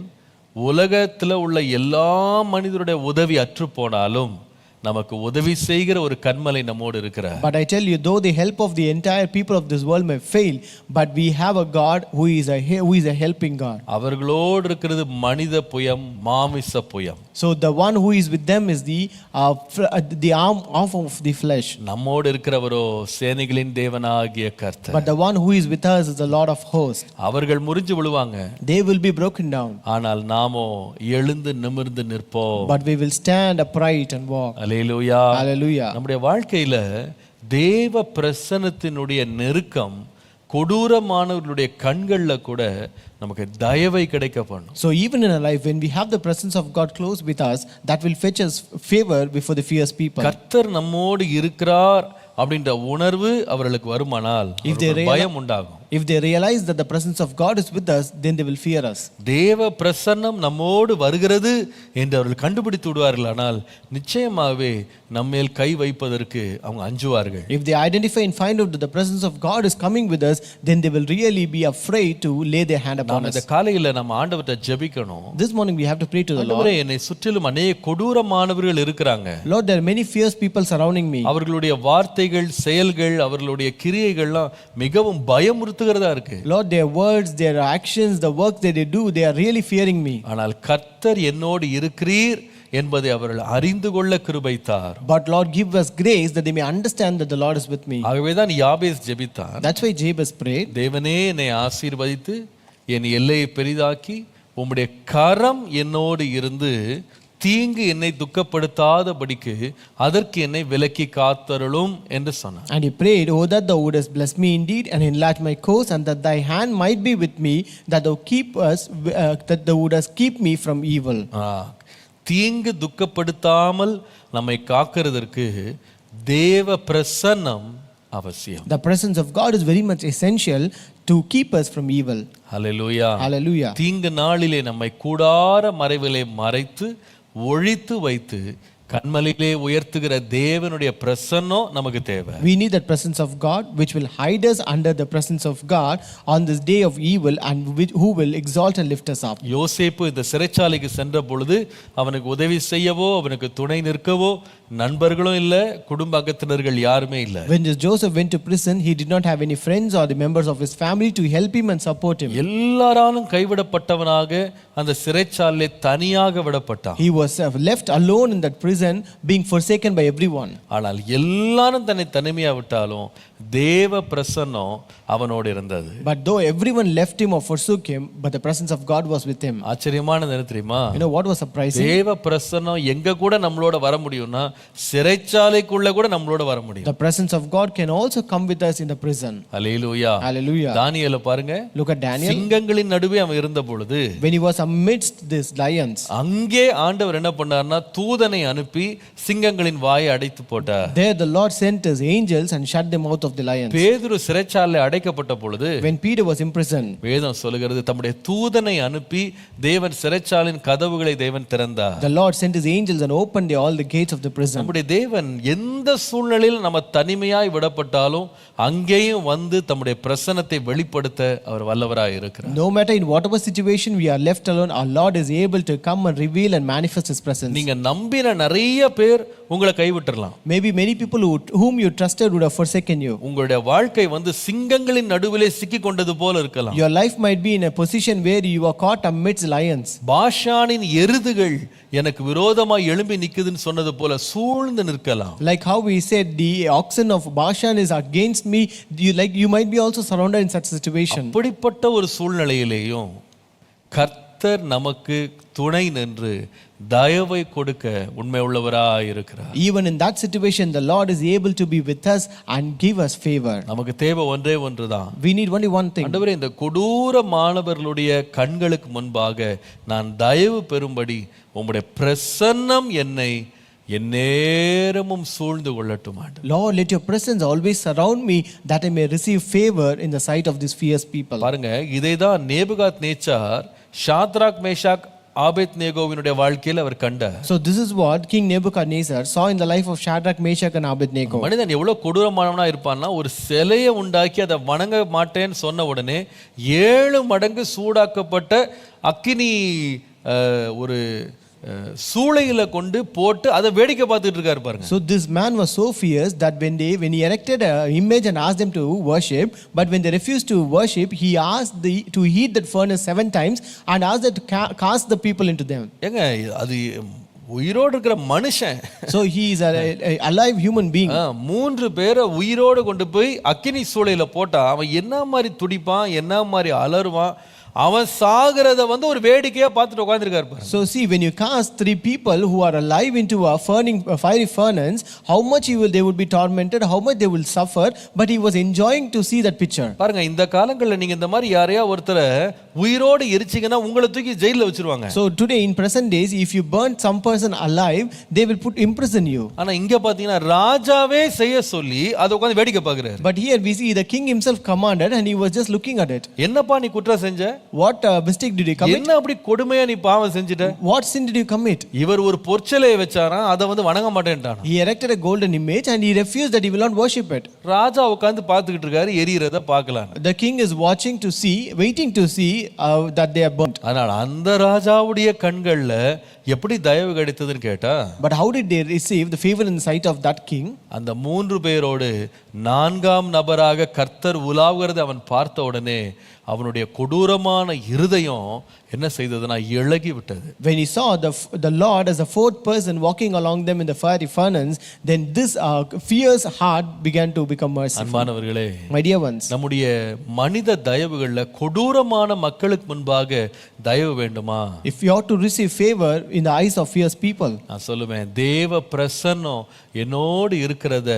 உலகத்தில் உள்ள எல்லா மனிதருடைய உதவி அற்று போனாலும் நமக்கு உதவி செய்கிற ஒரு கன்மலை நம்மோடு இருக்கிறார். But I tell you, though the help of the entire people of this world may fail, but we have a God who is a helping God. அவர்களோடு இருக்கிறது மனித புயம், மாமிச புயம். So the one who is with them is the arm of the flesh. நம்மோடு இருக்கிறவரோ சேனைகளின் தேவனாகிய கர்த்தர். But the one who is with us is the Lord of hosts. அவர்கள் முறிஞ்சு விழுவாங்க. They will be broken down. ஆனால் நாமோ எழுந்து நிமிர்ந்து நிற்போம். But we will stand upright and walk. Hallelujah. Hallelujah. நம்முடைய வாழ்க்கையில தேவ பிரசன்னத்தினுடைய நெருக்கம் கொடூரமானவர்களுடைய கண்கள்ல கூட நமக்கு தயவை கிடைக்க பண்ணும். So even in our life, when we have the presence of God close with us, that will fetch us favor before the fierce people. கர்த்தர் நம்மோடு இருக்கிறார் அப்படின்ற உணர்வு அவர்களுக்கு வருமானால் பயம் உண்டாகும். If they realize that the presence of God is with us, then they will fear us. தேவ பிரசன்னம் நம்மோடு வருகிறது என்று அவர்கள் கண்டுபிடித்து விடுவார்கள், ஆனால் நிச்சயமாகவே நம்மேல் கை வைப்பதற்கு அவங்க அஞ்சுவார்கள். If they identify and find out that the presence of God is coming with us, then they will really be afraid to lay their hand upon us. இந்த காலையில நம்ம ஆண்டவர்ட்ட ஜெபிக்கணும். This morning we have to pray to the Lord. ஆண்டவரே, என்னை சுற்றிலும் அநேக கொடூரமானவர்கள் இருக்கிறாங்க. Lord, there are many fierce people surrounding me. அவர்களுடைய வார்த்தைகள், செயல்கள், அவர்களுடைய கிரியைகள்லாம் மிகவும் பயமுறுத்துகிறதா இருக்கு. Lord, their words, their actions, the work that they do, they are really fearing me. ஆனால் கர்த்தர் என்னோடு இருக்கிறீர் என்பதை அவர்கள் அறிந்து கொள்ள கிருபை தார். But Lord, give us grace that they may understand that the Lord is with me. ஆகவேதான் யாபேஸ் ஜெபித்தான். That's why Jabez prayed. தேவனே, என்னை ஆசீர்வதித்து என் எல்லையை பெரிதாக்கி உம்முடைய கரம் என்னோடு இருந்து தீங்கு என்னை துக்கப்படுத்தாதபடிக்கு அதற்கு என்னை விலக்கி காத்தருளும் என்று சொன்னார். And he prayed, "Oh, that thou wouldest bless me indeed and enlarge my course, and that thy hand might be with me, that thou wouldest keep me from evil." தீங்கு துக்கப்படுத்தாமல் நம்மை காக்கிறதற்கு தேவ பிரசன்னம் அவசியம். The presence of God is very much essential to keep us from evil. Hallelujah. Hallelujah. தீங்கு நாளிலே நம்மை கூடார மறைவிலே மறைத்து ஒழித்து வைத்து கண்மலையிலே உயர்த்துகிற தேவனுடைய பிரசன்னம் நமக்கு தேவை. We need that presence of God which will hide us under the presence of God on this day of evil, and who will exalt and lift us up. யோசேப்பு இந்த சிறைச்சாலைக்கு சென்ற பொழுது அவனுக்கு உதவி செய்யவோ அவனுக்கு துணை நிற்கவோ நண்பர்களும் இல்ல, குடும்ப அங்கத்தினர்கள் யாருமே இல்ல. When Joseph went to prison, he did not have any friends or the members of his family to help him and support him. எல்லாராலும் கைவிடப்பட்டவனாக அந்த சிறைச்சாலையிலே தனியாக விடப்பட்டான். He was left alone in that prison prison, being forsaken by everyone. ஆனால் எல்லாரும் தன்னை தனிமையா விட்டாலும் தேவ பிரசன்னம் அவனோடு இருந்தது. But though everyone left him or forsook him, but the presence of God was with him. ஆச்சரியமானது என்ன தெரியுமா? You know what was surprising? தேவ பிரசன்னம் எங்க கூட நம்மளோட வர முடியும்னா சிறைச்சாலைக்குள்ள கூட நம்மளோட வர முடியும். The presence of God can also come with us in the prison. Hallelujah. Hallelujah. தானியேலை பாருங்க. Look at Daniel. சிங்கங்களின் நடுவே அவன் இருந்த பொழுது When he was amidst these lions, அங்கே ஆண்டவர் என்ன பண்ணார்னா தூதனை அனுப்பி சிங்கங்களின் வாயை அடைத்து போட்டார். there the Lord sent his angels and shut the mouth of the lions. பேதுரு சிறைச்சாலையில் அடைக்கப்பட்ட பொழுது When Peter was imprisoned, வேதம் சொல்லுகிறது தம்முடைய தூதனை அனுப்பி தேவன் சிறைச்சாலையின் கதவுகளை தேவன் திறந்தார். the Lord sent his angels and opened all the gates of the prison. நம்முடைய தேவன் எந்த சூழ்நிலையில் நம்ம தனிமையாய் விடப்பட்டாலும் அங்கேயும் வந்து தம்முடைய பிரசன்னத்தை வெளிப்படுத்த அவர் வல்லவராய் இருக்கிறார். No matter in whatever situation we are left alone, our Lord is able to come and reveal and manifest his presence. நீங்க நம்பின நிறைய பேர் உங்களை கைவிட்டுறலாம். Maybe many people whom you trusted would have forsaken you. உங்களுடைய வாழ்க்கை வந்து சிங்கங்களின் நடுவிலே சிக்கி கொண்டது போல இருக்கலாம். Your life might be in a position where you are caught amidst lions. பாஷானின் எருதுகள் எனக்கு விரோதமாய் எழும்பி நிக்குதுன்னு சொன்னது போல சூழ்ந்து நிற்கலாம். Like how we said the oxen of Bashan is against me, you might be also surrounded in such situation. அப்படிப்பட்ட ஒரு சூழ்நிலையிலேயும் கர்த்தர் நமக்கு துணை நின்று தயவை கொடுக்க உண்மை உள்ளவராய் இருக்கிறார். Even in that situation, the Lord is able to be with us and give us favor. நமக்கு தேவை ஒன்றே ஒன்றுதான். We need only one thing. ஆண்டவரே, இந்த கொடூர மாணவர்களுடைய கண்களுக்கு முன்பாக நான் தயவு பெறும்படி உம்முடைய பிரசன்னம் என்னை எந்நேரமும் சூழ்ந்து கொள்ளட்டும். Lord, let your presence always surround me that I may receive favor in the sight of these fierce people. பாருங்க, இதைதான் நேபுகாத் நேச்சார் ஷாத்ராக் மேஷாக் ஆபேத்நேகோவினுடைய வாழ்க்கையில் அவர் கண்டார். So this is what King Nebuchadnezzar saw in the life of Shadrach, Meshach and Abednego. மனிதன் எவ்வளவு கொடூரமானவனா இருப்பான்னா, ஒரு சிலையை உண்டாக்கி அதை வணங்க மாட்டேன்னு சொன்ன உடனே 7 மடங்கு சூடாக்கப்பட்ட அக்கினி ஒரு சூளையில கொண்டு போட்டு அதை வேடிக்கை பார்த்துட்டு இருக்காரு பாருங்க. So this man was so fierce that when he erected an image and asked them to worship, but when they refused to worship, he asked to heat that furnace 7 times and asked them to cast the people into them. ஏங்க, அது உயிரோடு இருக்கிற மனுஷன். So he is a alive human being. 3 பேரை உயிரோடு கொண்டு போய் அக்கினி சூளையில போட்டா அவன் என்ன மாதிரி துடிப்பான், என்ன மாதிரி அலறுவான். அவன் சாகிறத வந்து ஒரு வேடிக்கையா பார்த்துட்டு உட்கார்ந்திருக்காரு பாருங்க. So see, when you cast 3 people who are alive into a fiery furnace, how much they would be tormented, how much they will suffer, but he was enjoying to see that picture. பாருங்க, இந்த காலங்களில் நீங்க இந்த மாதிரி யாரையா ஒருத்தரை உயிரோடு எரிச்சீங்கன்னா உங்களை தூக்கி ஜெயில வச்சிருவாங்க. So today in present days, if you burn some person alive, they will imprison you. ஆனா இங்க பாத்தீங்கன்னா ராஜாவே செய்ய சொல்லி அதை உட்கார்ந்து வேடிக்கை பார்க்கறாரு. But here we see the king himself commanded and he was just looking at it. என்னப்பா நீ குற்றம் செஞ்ச? What mistake did you commit? என்ன அப்படி கொடுமையா நீ பாவம் செஞ்சிட்ட? What sin did you commit? இவர் ஒரு பொற்சிலையை வச்சாராம், அதை வந்து வணங்க மாட்டேன்ட்டான். He erected a golden image and he refused that he will not worship it. ராஜா உட்கார்ந்து பார்த்துக்கிட்டு இருக்காரு, எரியறத பார்க்கலாம். The king is watching to see, waiting to see that they are burnt. ஆனால் அந்த ராஜாவுடைய கண்கள்ல எப்படி தயவு கிடைத்ததுன்னு கேட்டா, But how did they receive the favor in the sight of that king? அந்த 3 பேரோடு 4ஆம் நபராக கர்த்தர் உலாவுகிறதை அவன் பார்த்த உடனே அவனுடைய கொடூரமான இருதயம் என்ன செய்ததுன்னா இளகி விட்டது. When he saw the Lord as a 4th person walking along them in the fiery furnace, then this fierce heart began to become merciful. அன்பானவர்களே, My dear ones, நம்முடைய மனித தயவுகள்ல கொடூரமான மக்களுக்கு முன்பாக தயவு வேண்டுமா? if you ought to receive favor in the eyes of fierce people, நான் சொல்லுவேன், தேவ பிரசன்னம் என்னோடு இருக்கிறத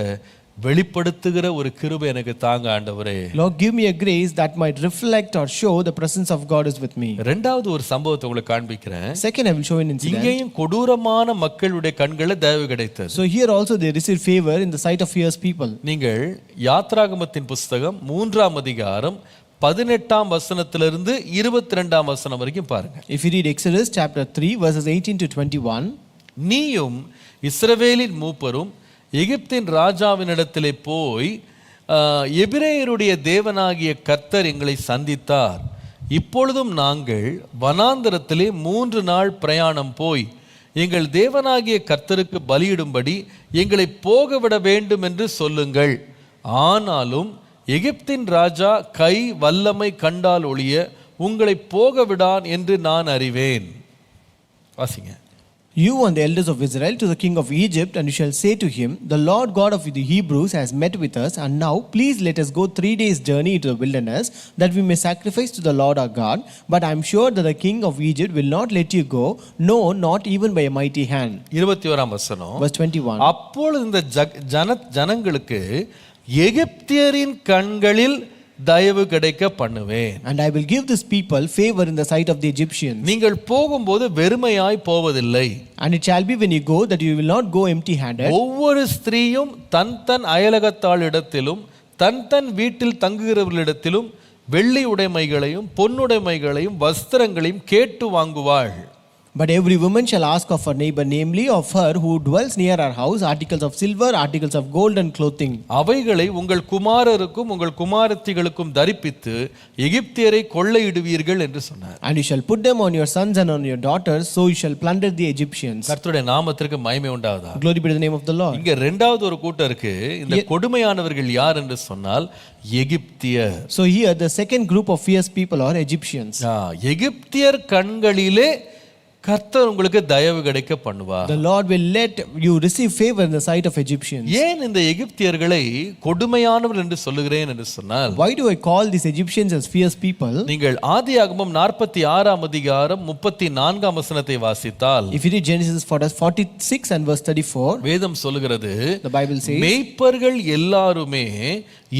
வெளிப்படுத்துகிற ஒரு கிருபை எனக்கு தாங்க ஆண்டவரே. Lord, give me a grace that might reflect or show the presence of God is with me. இரண்டாவது ஒரு சம்பவத்தை உங்களுக்கு காண்பிக்கிறேன். Second, I will show an incident. இங்கேயும் கொடூரமான மக்களுடைய கண்களில் தயவு கிடைத்தது. So here also they received favor in the sight of fierce people. நீங்கள் யாத்ராகமத்தின் புஸ்தகம் 3ஆம் அதிகாரம் 18ஆம் வசனத்திலிருந்து 22ஆம் வசனம் வரைக்கும் பாருங்க. If you read Exodus chapter 3 verses 18 to 21, நீயும் இஸ்ரவேலின் மூப்பரும் எகிப்தின் ராஜாவினிடத்திலே போய் எபிரேயருடைய தேவனாகிய கர்த்தர் எங்களை சந்தித்தார். இப்பொழுதும் நாங்கள் வனாந்தரத்திலே 3 நாள் பிரயாணம் போய் எங்கள் தேவனாகிய கர்த்தருக்கு பலியிடும்படி எங்களை போகவிட வேண்டும் என்று சொல்லுங்கள். ஆனாலும் எகிப்தின் ராஜா கை வல்லமை கண்டால் ஒழிய உங்களை போகவிடான் என்று நான் அறிவேன். வாசிங்க. You and the elders of Israel to the king of Egypt, and you shall say to him, the Lord God of the Hebrews has met with us, and now please let us go 3 days' journey into the wilderness, that we may sacrifice to the Lord our God. But I am sure that the king of Egypt will not let you go, no, not even by a mighty hand. 21ஆம் வசனம். Verse 21. அப்பொழுது இந்த ஜனங்களுக்கு எகிப்தியரின் கண்களில் தயவு கிடைக்க பண்ணுவேன். And I will give this people favor in the sight of the Egyptians. நீங்கள் போகும்போது வெறுமையாய் போவதில்லை. And it shall be when you go that you will not go empty-handed. ஒவ்வொரு ஸ்திரீயும் தன் அயலகத்தாளிடத்திலும் தன் வீட்டில் தங்குகிறவர்களிடத்திலும் வெள்ளி உடைமைகளையும் பொன்னுடைமைகளையும் வஸ்திரங்களையும் கேட்டு வாங்குவாள். But every woman shall ask of her neighbor, namely of her who dwells near her house, articles of silver, articles of gold and clothing. அவைகளை உங்கள் குமாரருக்கும் உங்கள் குமாரத்திகளுக்கும் தரிப்பித்து எகிப்தியரை கொள்ளையிடுவீர்கள் என்று சொன்னார். And you shall put them on your sons and on your daughters, so you shall plunder the Egyptians. கர்த்தருடைய நாமத்திற்கு மகிமை உண்டாவதாக. Glory be to the name of the Lord. இங்க இரண்டாவது ஒரு கூட்டம் இருக்கு. இந்த கொடுமையானவர்கள் யார் என்று சொன்னால் எகிப்தியர். So here the second group of fierce people are Egyptians. எகிப்தியர் கண்களிலே கர்த்தர் உங்களுக்கு தயவு கிடைக்க பண்ணுவார். The Lord will let you receive favor in the sight of Egyptians. ஏன் இந்த எகிப்தியர்களை கொடுமையானவர்கள் என்று சொல்லுகிறேன் என்று சொன்னால், why do I call these Egyptians as fierce people? நீங்கள் ஆதியாகமம் 46ஆம் அதிகாரம் 34ஆம் வசனத்தை வாசித்தால், if you read Genesis 46 and verse 34, வேதம் சொல்லுகிறது, the Bible says, மேய்ப்பர்கள் எல்லாருமே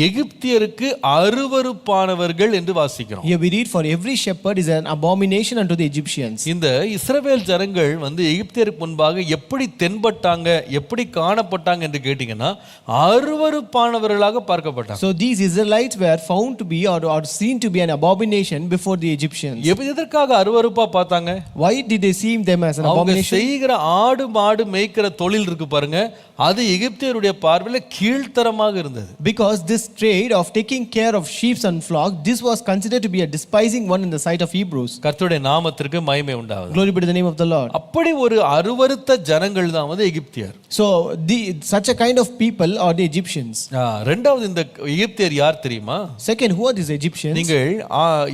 எகிப்தியருக்கு அருவருப்பானவர்கள் என்று வாசிக்கிறோம். Here we read, for every shepherd is an abomination unto the Egyptians. இந்த இஸ்ரவேல் ஜனங்கள் எகிப்தியருக்கு முன்பாக எப்படி தென்பட்டாங்க, எப்படி காணப்பட்டாங்க என்று கேட்டீங்கன்னா அருவருப்பானவர்களாக பார்க்கப்பட்டாங்க. So these Israelites were found to be or seen to be an abomination before the Egyptians. எதற்காக அருவருப்பா பார்த்தாங்க? Why did they see them as an abomination? செய்கிற ஆடு மாடு மேய்க்கிற தொழில் இருக்கு பாருங்க, அது எகிப்தியருடைய பார்வையில் கீழ்த்தரமாக இருந்தது. Because this trade of taking care of sheep and flock, this was considered to be a despising one in the sight of Hebrews. கர்த்தருடைய நாமத்திற்கு மகிமை உண்டாவதாக. Glory be to the name of the Lord. அப்படி ஒரு அருவருத்த ஜனங்கள் தான் எகிப்தியர். So such a kind of people are the Egyptians. இரண்டாவது இந்த எகிப்தியர் யார் தெரியுமா? Second, who are these Egyptians? நீங்கள்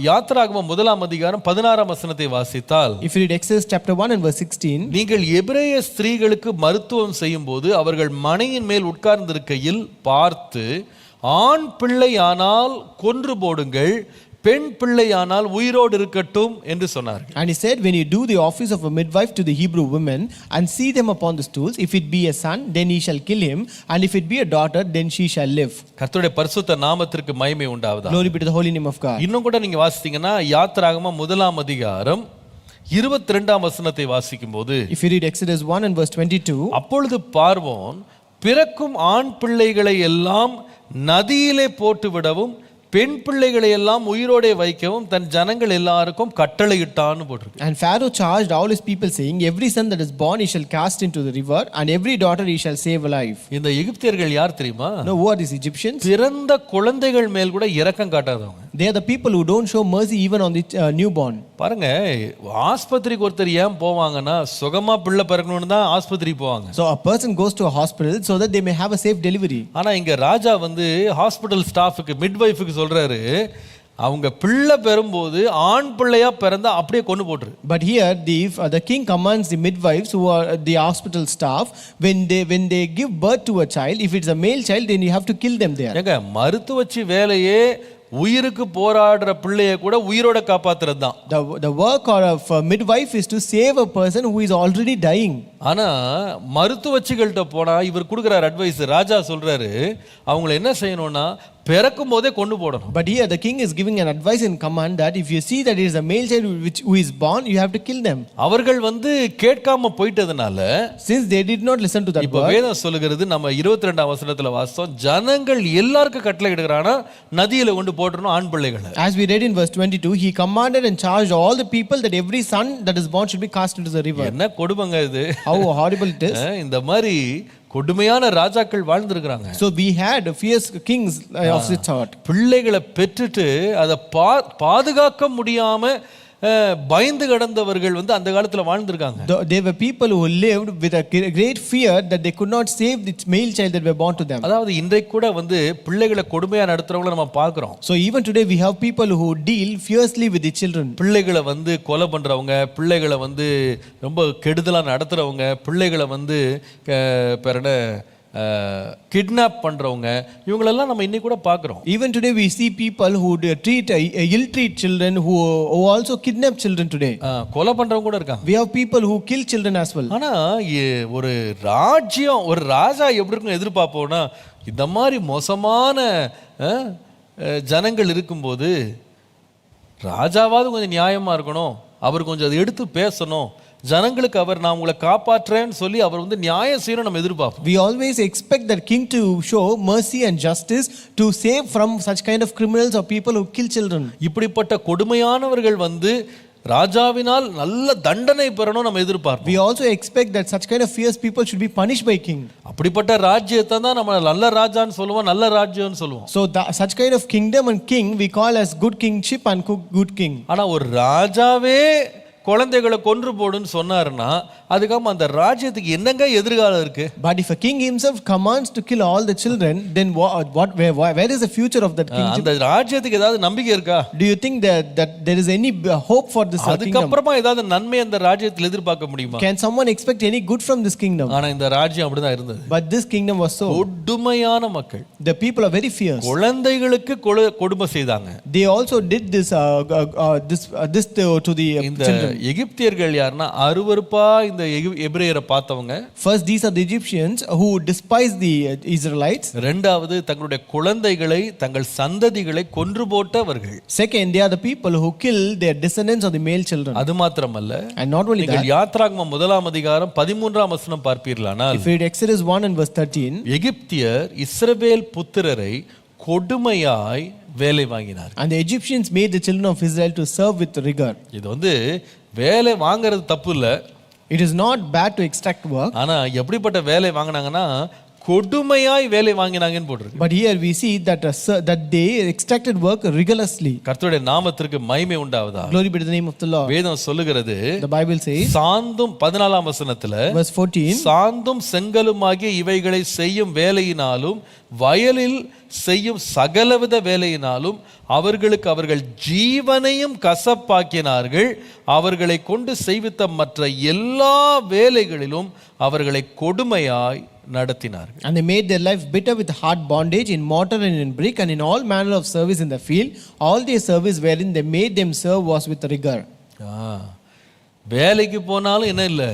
யாத்திராகமம் 1ஆம் அதிகாரம் 16ஆம் வசனத்தை வாசித்தால், if you read Exodus chapter 1 and verse 16, நீங்கள் எபிரேய ஸ்திரீகளுக்கு மருத்துவம் செய்யும்போது அவர்கள் மனையின் மேல் உட்கார்ந்திருக்கையில் பார்த்து, ஆண் பிள்ளையானால் கொன்று போடுங்கள், பெண் பிள்ளையானால் உயிரோடு இருக்கட்டும் என்று சொன்னார். And he said, when you do the office of a midwife to the Hebrew women and see them upon the stools, if it be a son, then ye shall kill him, and if it be a daughter, then she shall live. கர்த்தருடைய பரிசுத்த நாமத்திற்கு மகிமை உண்டாவதாக. Glory be to the holy name of God. இன்னும் கூட நீங்க வாசித்தீங்கன்னா யாத்திராகமம் 1ஆம் அதிகாரம் 22ஆம் வசனத்தை வாசிக்கும்போது, if you read Exodus 1 and verse 22, அப்பொழுது பார்வோன் பிறக்கும் ஆண் பிள்ளைகளை எல்லாம் நதியிலே போட்டு விடவும் பெண் பிள்ளைகளை எல்லாம் உயிரோடே வைக்கவும் தன் ஜனங்கள் எல்லாருக்கும் கட்டளையிட்டான்னு போட்டிருக்கு. And Pharaoh charged all his people saying, every son that is born he shall cast into the river, and every daughter he shall save alive. இந்த எகிப்தியர்கள் யார் தெரியுமா? No, who are these Egyptians? பிறந்த குழந்தைகள் மேல் கூட இரக்கம் காட்டாதவங்க. They are the people who don't show mercy even on the newborn. பாருங்க, ஆஸ்பத்திரிக்கு ஒருத்தர் ஏன் போவாங்கன்னா சுகமா பிள்ளை பிறக்கணும்னு தான் ஆஸ்பத்திரிக்கு போவாங்க. So a person goes to a hospital so that they may have a safe delivery. ஆனா இங்க ராஜா ஹாஸ்பிடல் ஸ்டாஃபுக்கு மிட்வைஃபுக்கு சொல்றாரு, அவங்க பிள்ளை பெறும்போது ஆண் பிள்ளையா பிறந்தா அப்படியே கொண்டு போட்டுரு. But here the king commands the midwives who are the hospital staff, when they give birth to a child, if it's a male child, then you have to kill them there. ஏங்க மருத்துவச்சி வேலையே உயிருக்கு போராடுற பிள்ளைய கூட உயிரோட காப்பாத்துறது தான். The work of a midwife is to save a person who is already dying. ஆனா மருத்துவச்சிகள்கிட்ட போனா இவர் கொடுக்குறாரு அட்வைஸ், ராஜா சொல்றாரு அவங்களை என்ன செய்யணும்னா பிறக்கும் போதே கொண்டு போடணும். But here the king is giving an advice and command that if you see that it is a male child who is born, you have to kill them. அவர்கள் கேட்காம போயிட்டதனால, since they did not listen to that இப்ப வேதம் சொல்லுகிறது, நம்ம 22ஆம் வசனத்துல வாசித்தோம், ஜனங்கள் எல்லாருக்கும் கட்டளை இடுறானா நதியில கொண்டு போடணும் ஆண் பிள்ளைகளை. As we read in verse 22, he commanded and charged all the people that every son that is born should be cast into the river. என்ன கொடுமைங்க இது! How horrible it is. இந்த மாதிரி கொடுமையான ராஜாக்கள் வாழ்ந்திருக்கிறாங்க. So we had fierce kings of this sort. பிள்ளைகளை பெற்றுட்டு அதை பாதுகாக்க முடியாம பயந்து கிடந்தவர்கள் வந்து அந்த காலத்துல வாழ்ந்திருக்காங்க. There were people who lived with a great fear that they could not save the male child that were born to them. அதாவது இன்றைக்கு கூட வந்து பிள்ளைகளை கொடுமையா நடத்துறவங்கள நம்ம பார்க்கிறோம். So even today we have people who deal fiercely with the children. பிள்ளைகளை வந்து கொலை பண்றவங்க, பிள்ளைகளை வந்து ரொம்ப கெடுதலா நடத்துறவங்க, பிள்ளைகளை வந்து பெறன கிட்னாப் பண்றவங்க, இவங்களெல்லாம் நம்ம இன்னைக்கு கூட பார்க்கிறோம். Even today we see people who ill treat children, who also kidnap children today. கொலை பண்றவங்க கூட இருக்காங்க. We have people who kill children as well. ஆனா ஒரு ராஜ்யம், ஒரு ராஜா எப்படி இருக்கும் எதிர்பார்ப்போம்னா, இந்த மாதிரி மோசமான ஜனங்கள் இருக்கும்போது ராஜாவாவது கொஞ்சம் நியாயமா இருக்கணும், அவர் கொஞ்சம் அதை எடுத்து பேசணும், ஜனங்களுக்கு அவர் நான் உங்களை காப்பாற்றுறேன்னு சொல்லி அவர் வந்து நியாயம் செய்யணும் நம்ம எதிர்பார்ப்போம். We always expect that king to show mercy and justice to save from such kind of criminals or people who kill children. இப்படிப்பட்ட கொடுமையானவர்கள் வந்து ராஜாவினால் நல்ல தண்டனை பெறணும் நம்ம எதிர்பார்ப்போம். We also expect that such kind of fierce people should be punished by king. அப்படிப்பட்ட ராஜ்யத்தை தான் நம்ம நல்ல ராஜான்னு சொல்லுவோம், நல்ல ராஜ்யம்னு சொல்லுவோம். So such kind of kingdom and king we call as good kingship and good king. ஆனா ஒரு ராஜாவே குழந்தைகளை கொன்று போடுன்னு சொன்னாருன்னா அதுக்காக அந்த ராஜ்யத்துக்கு என்னங்க எதிர்காலம் இருக்கு? But if a king himself commands to kill all the children, then where is the future of that kingdom? அந்த ராஜ்யத்துக்கு ஏதாவது நம்பிக்கை இருக்கா? Do you think that there is any hope for this kingdom? அதுக்கு அப்புறமா ஏதாவது நன்மை அந்த ராஜ்யத்தில் எதிர்பார்க்க முடியுமா? Can someone expect any good from this kingdom? ஆனா இந்த ராஜ்யம் அப்படிதான் இருந்தது. But this kingdom was so கொடுமையான மக்கள். The people are very fierce. குழந்தைகளுக்கு கொடுமை செய்தாங்க. They also did this to the children. எகிப்தியர்கள் யாருன்னா அருவருப்பா இந்த எபிரேயரை பார்த்தவங்க. First, these are the Egyptians who despised the Israelites. இரண்டாவது தங்களுடைய குழந்தைகளை, தங்கள் சந்ததிகளை கொன்று போட்டவர்கள். Second, they are the people who kill their descendants or the male children. அது மாத்திரமல்ல, and not only that, யாத்ராகமம் 1ஆம் அதிகாரம் 13ஆம் வசனம் பார்ப்பீர்களானால், if you read Exodus 1 and verse 13, எகிப்தியர் இஸ்ரவேல் புத்திரரை கொடுமையாய் வேலை வாங்கினார். And the Egyptians made the children of Israel to serve with rigor. இது வந்து வேலை வாங்குறது தப்பு இல்ல. It is not bad to extract work. ஆனா எப்படிப்பட்ட வேலை வாங்குனாங்கன்னா கொடுமையாய் வேலை வாங்கினாங்கன்னு போட்டுருக்கு. But here we see that they extracted work rigorously. கர்த்தருடைய நாமத்திற்கு மகிமை உண்டாவதாக. Glory be to the name of the Lord. வேதம் சொல்லுகிறது, the Bible says, சாந்தும் 14ஆம் வசனத்துல, verse 14, சாந்தும் செங்கலுமாகிய இவைகளை செய்யும் வேலையினாலும் வயலில் செய்யும் சகலவித வேலையினாலும் அவர்களுக்கு அவர்கள் ஜீவனையும் கசப்பாக்கினார்கள், அவர்களை கொண்டு செய்வித்த மற்ற எல்லா வேலைகளிலும் அவர்களை கொடுமையாய் நடத்தினார்கள். And they made their life bitter with hard bondage in mortar and in brick and in all manner of service in the field. All their service wherein they made them serve was with rigor. வேலைக்கு போனாலும் என்ன இல்லை,